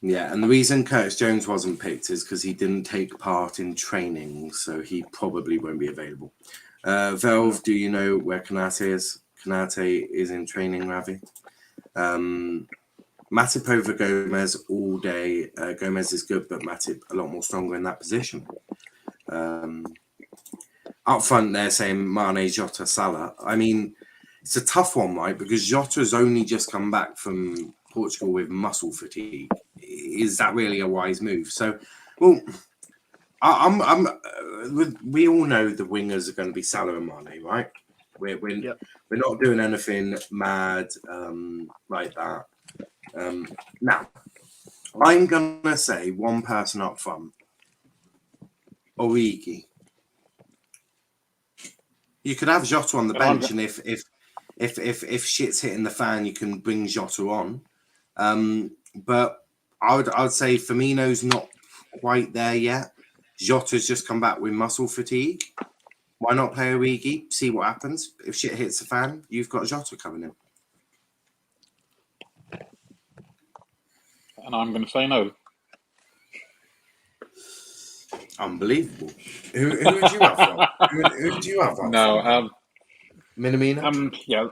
Yeah, and the reason Curtis Jones wasn't picked is because he didn't take part in training, so he probably won't be available. Velv, do you know where Konate is? Konate is in training, Ravi. Matip over Gomez all day. Gomez is good, but Matip a lot more stronger in that position. Up front, they're saying Mane, Jota, Salah. I mean, it's a tough one, right? Because Jota's only just come back from Portugal with muscle fatigue. Is that really a wise move? So, well, we all know the wingers are going to be Salah and Mane, right? We're not doing anything mad like that. Now, I'm going to say one person up front, Origi. You could have Jota on the bench, and if shit's hitting the fan, you can bring Jota on. But I would say Firmino's not quite there yet. Jota's just come back with muscle fatigue. Why not play Origi? See what happens. If shit hits the fan, you've got Jota coming in. And I'm going to say no. Unbelievable. Who would you have from? Who do you have from? No, Minamino? Yeah.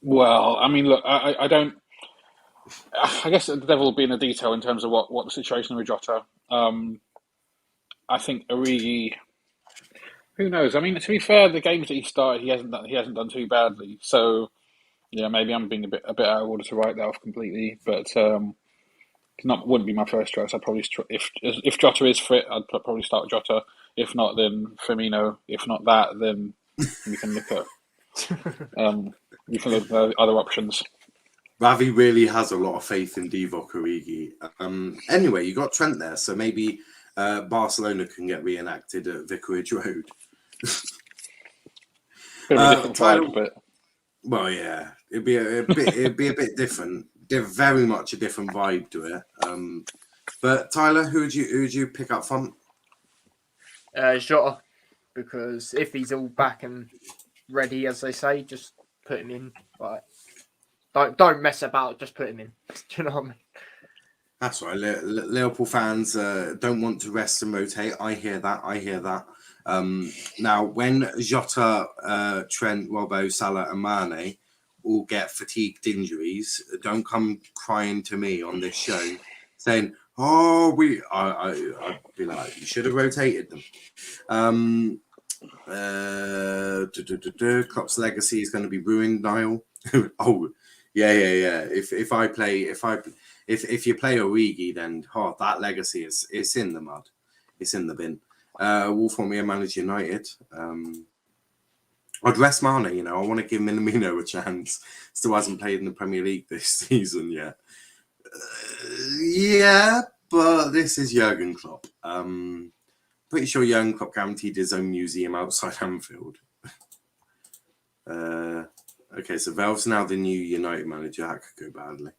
Well, I mean, look, I don't. I guess the devil will be in the detail in terms of what the situation with Jota. I think Origi. Who knows? I mean, to be fair, the games that he started, he hasn't done too badly. So yeah, maybe I'm being a bit out of order to write that off completely. But wouldn't be my first choice. I'd probably if Jota is fit, I'd probably start Jota. If not, then Firmino. If not that, then we can look at other options. Ravi really has a lot of faith in Divock Origi. Anyway, you got Trent there, so maybe Barcelona can get reenacted at Vicarage Road. Bit of a different vibe, but well, yeah, it'd be a bit different. Very much a different vibe to it. But Tyler, who would you pick up from? Jota, because if he's all back and ready, as they say, just put him in. Like, don't mess about. Just put him in. Do you know what I mean? That's right. Liverpool fans don't want to rest and rotate. I hear that. Now, when Jota, Trent, Robbo, Salah, and Mane all get fatigued injuries, don't come crying to me on this show saying, "Oh, I'd be like, you should have rotated them." Klopp's legacy is going to be ruined, Niall. Oh, yeah. If you play Origi, then that legacy is in the mud. It's in the bin. Wolf want me to manage United. I'd rest Mane, I want to give Minamino a chance. Still hasn't played in the Premier League this season yet. Yeah, but this is Jurgen Klopp. Pretty sure Jurgen Klopp guaranteed his own museum outside Anfield. Okay, so Velv's now the new United manager. That could go badly.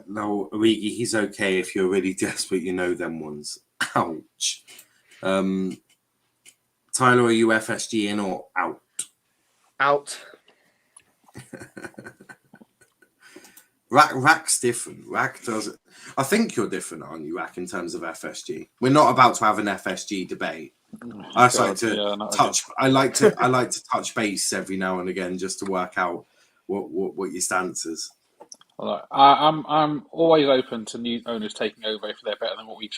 No, Origi, he's okay if you're really desperate, them ones. Ouch. Tyler, are you FSG in or out? Out. Rack's different. Rack does it. I think you're different, aren't you, Rack, in terms of FSG? We're not about to have an FSG debate. I like to touch base every now and again just to work out what your stance is. I'm always open to new owners taking over if they're better than what we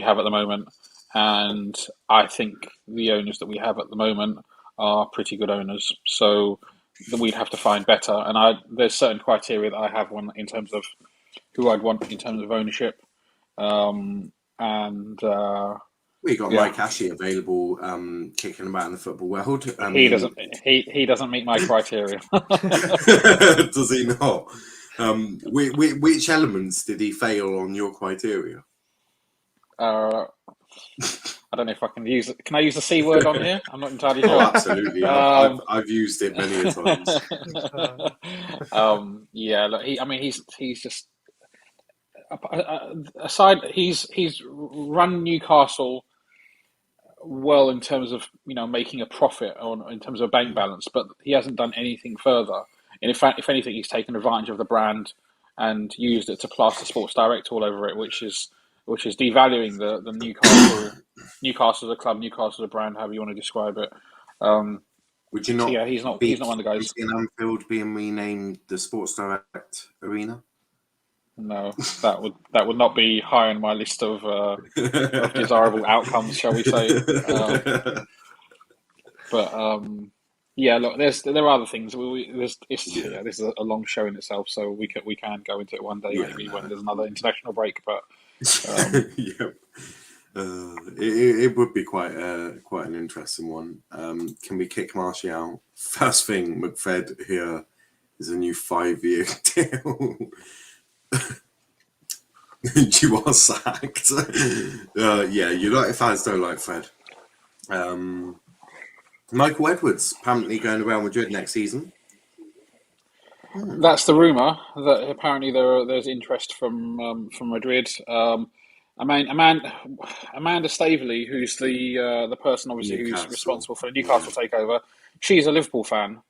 have at the moment, and I think the owners that we have at the moment are pretty good owners. So we'd have to find better, and there's certain criteria that I have in terms of who I'd want in terms of ownership, We got Mike Ashley available, kicking about in the football world. He doesn't meet my criteria. Does he not? Which elements did he fail on your criteria? I don't know if I can use it. Can I use the C word on here? I'm not entirely sure. Oh, absolutely. I've used it many a times. Yeah, look, he's just aside. He's run Newcastle well in terms of making a profit in terms of a bank balance, but he hasn't done anything further. And in fact, if anything, he's taken advantage of the brand and used it to plaster Sports Direct all over it, which is devaluing the Newcastle as a club, Newcastle as a brand, however you want to describe it. Would you not? So yeah, he's not one of the guys. In Anfield being renamed the Sports Direct Arena. No, that would not be high on my list of desirable outcomes, shall we say? Yeah, look, there are other things. This is a long show in itself, so we can go into it one day, maybe when there's another international break. But it would be quite an interesting one. Can we kick Marshy out? First thing, McFred here is a new 5-year deal. You are sacked. United fans don't like Fred. Michael Edwards apparently going to Real Madrid next season. That's the rumour, that apparently there's interest from Madrid. Amanda Staveley, who's the person obviously who's responsible for the Newcastle takeover, she's a Liverpool fan.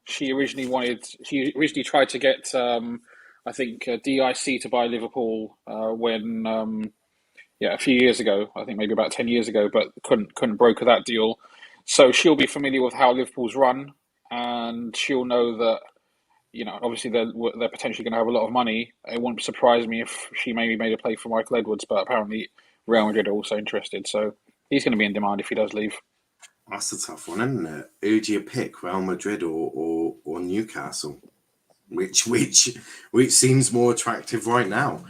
She originally tried to get I think DIC to buy Liverpool when a few years ago, I think maybe about 10 years ago, but couldn't broker that deal. So she'll be familiar with how Liverpool's run, and she'll know that obviously they're potentially going to have a lot of money. It wouldn't surprise me if she maybe made a play for Michael Edwards, but apparently Real Madrid are also interested. So he's going to be in demand if he does leave. That's a tough one, isn't it? Who do you pick, Real Madrid or Newcastle? Which seems more attractive right now?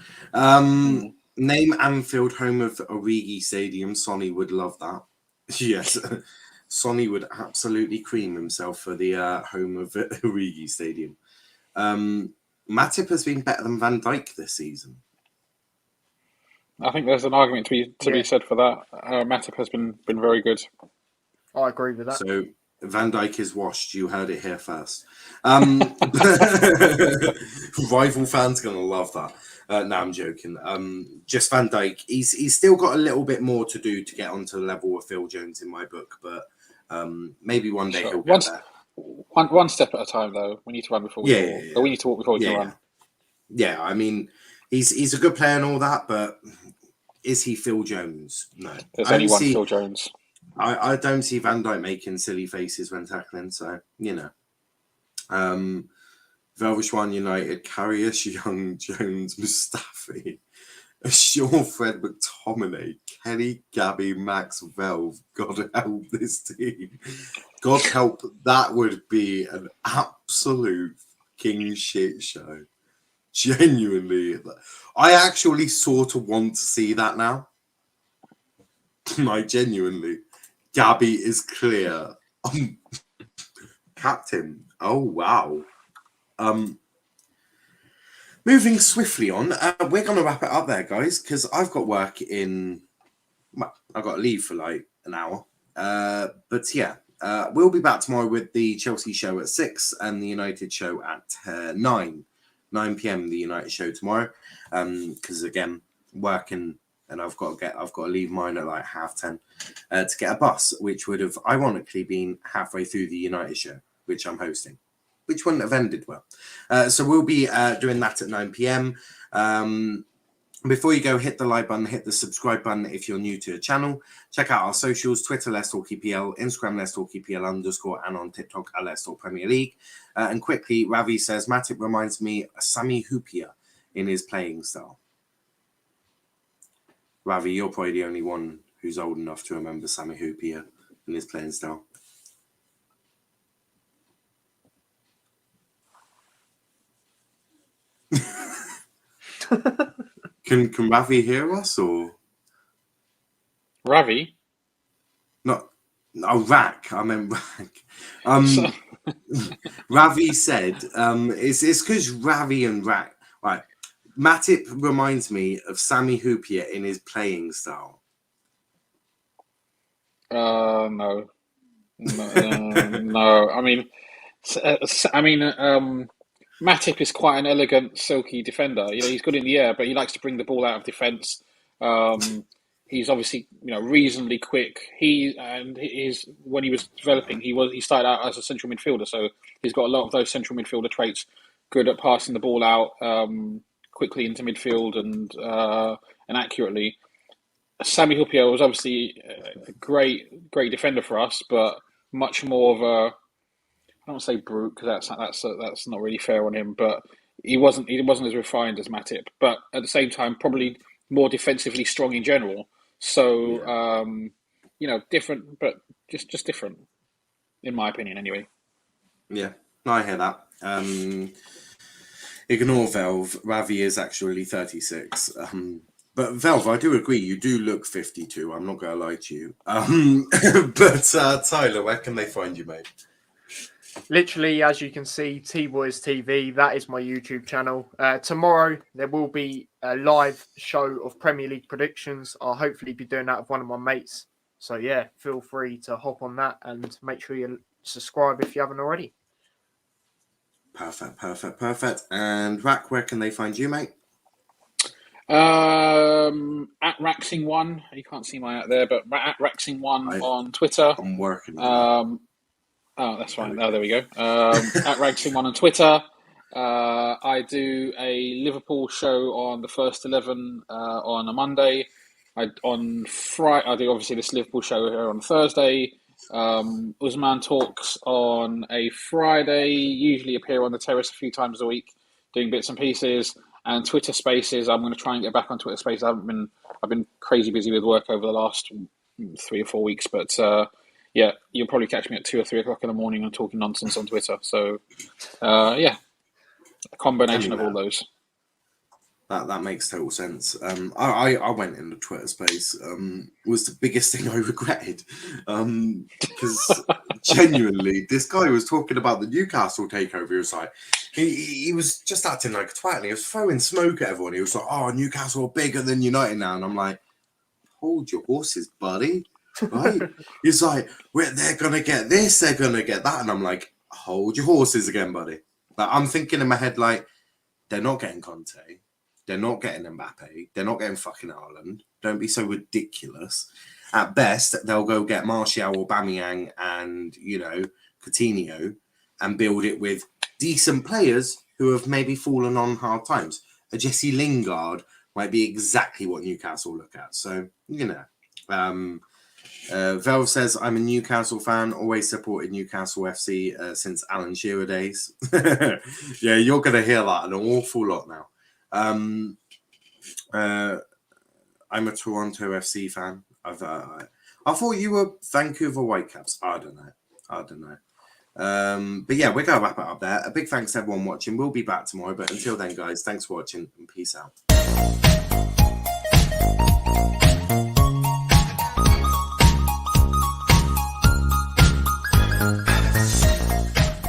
Name Anfield home of Origi Stadium. Sonny would love that. Yes, Sonny would absolutely cream himself for the home of Origi Stadium. Matip has been better than Van Dijk this season. I think there's an argument to be said for that. Matip has been very good. I agree with that. So Van Dijk is washed. You heard it here first. Rival fans gonna love that. No, I'm joking. Just Van Dijk. He's still got a little bit more to do to get onto the level of Phil Jones in my book, but maybe one day he'll get there. One step at a time, though. We need to run before we walk. We need to walk before we can run. Yeah, I mean, he's a good player and all that, but is he Phil Jones? No. There's only one Phil Jones. I don't see Van Dijk making silly faces when tackling, so, Velvishwan United, Karius, Young, Jones, Mustafi, Shaw, Fred McTominay, Kenny, Gabby, Max, Velv. God help this team. God help, that would be an absolute fucking shit show. Genuinely. I actually sort of want to see that now. Genuinely. Gabby is clear. Captain. Oh, wow. Moving swiftly on, we're going to wrap it up there, guys, because I've got work I've got to leave for like an hour. But yeah, we'll be back tomorrow with the Chelsea show at 6 and the United show at 9 p.m. The United show tomorrow. Because again, working. And I've got to leave mine at like 10:30 to get a bus, which would have ironically been halfway through the United show, which I'm hosting, which wouldn't have ended well. So we'll be doing that at 9 p.m. Before you go, hit the like button, hit the subscribe button if you're new to the channel. Check out our socials: Twitter, Let's Talk EPL, Instagram, Let's Talk EPL_, and on TikTok, Let's Talk Premier League. And quickly, Ravi says, Matip reminds me of Sami Hyypiä in his playing style. Ravi, you're probably the only one who's old enough to remember Sami Hyypiä in his playing style. Can Ravi hear us or Ravi? No, Rack. I meant Rack. Ravi said, it's because Ravi and Rack. Right. Matip reminds me of Sami Hyypiä in his playing style. No. Matip is quite an elegant, silky defender. He's good in the air, but he likes to bring the ball out of defence. He's obviously, reasonably quick. When he was developing, he started out as a central midfielder, so he's got a lot of those central midfielder traits. Good at passing the ball out quickly into midfield and accurately. Sami Hyypiä was obviously a great defender for us, but much more of a, I don't want to say brute because that's not really fair on him, but he wasn't as refined as Matip, but at the same time probably more defensively strong in general. So different, but just different, in my opinion, anyway. Yeah, no, I hear that. Ignore Velv. Ravi is actually 36. But Velv, I do agree. You do look 52. I'm not going to lie to you. But Tyler, where can they find you, mate? Literally, as you can see, T-Boys TV, that is my YouTube channel. Tomorrow, there will be a live show of Premier League predictions. I'll hopefully be doing that with one of my mates. So, yeah, feel free to hop on that and make sure you subscribe if you haven't already. Perfect. And Rack, where can they find you, mate? At Raxing1. You can't see my out there, but at Raxing1 on Twitter. I'm working. Oh, that's fine. Oh, there we go. At Raxing1 on Twitter. I do a Liverpool show on the First 11 on a Monday. On Friday, I do obviously this Liverpool show here on Thursday. Usman Talks on a Friday, usually appear on the terrace a few times a week, doing bits and pieces. And Twitter Spaces, I'm going to try and get back on Twitter Spaces. I've been crazy busy with work over the last 3 or 4 weeks, but yeah, you'll probably catch me at 2 or 3 o'clock in the morning and talking nonsense on Twitter. So yeah, a combination of all those. That makes total sense. I went in the Twitter space. Was the biggest thing I regretted. Because genuinely, this guy was talking about the Newcastle takeover. He was like, he was just acting like a twat. And he was throwing smoke at everyone. He was like, "Oh, Newcastle are bigger than United now." And I'm like, "Hold your horses, buddy." Right? He's like, "They're gonna get this, they're gonna get that," and I'm like, "Hold your horses again, buddy." Like, I'm thinking in my head, like, they're not getting Conte. They're not getting Mbappe. They're not getting fucking Arnold. Don't be so ridiculous. At best, they'll go get Martial, Aubameyang, and, Coutinho, and build it with decent players who have maybe fallen on hard times. A Jesse Lingard might be exactly what Newcastle look at. So, Velv says, I'm a Newcastle fan, always supported Newcastle FC since Alan Shearer days. Yeah, you're going to hear that an awful lot now. I'm a Toronto FC fan. I thought you were Vancouver Whitecaps. I don't know. But yeah, we're going to wrap it up there. A big thanks to everyone watching. We'll be back tomorrow. But until then, guys, thanks for watching and peace out.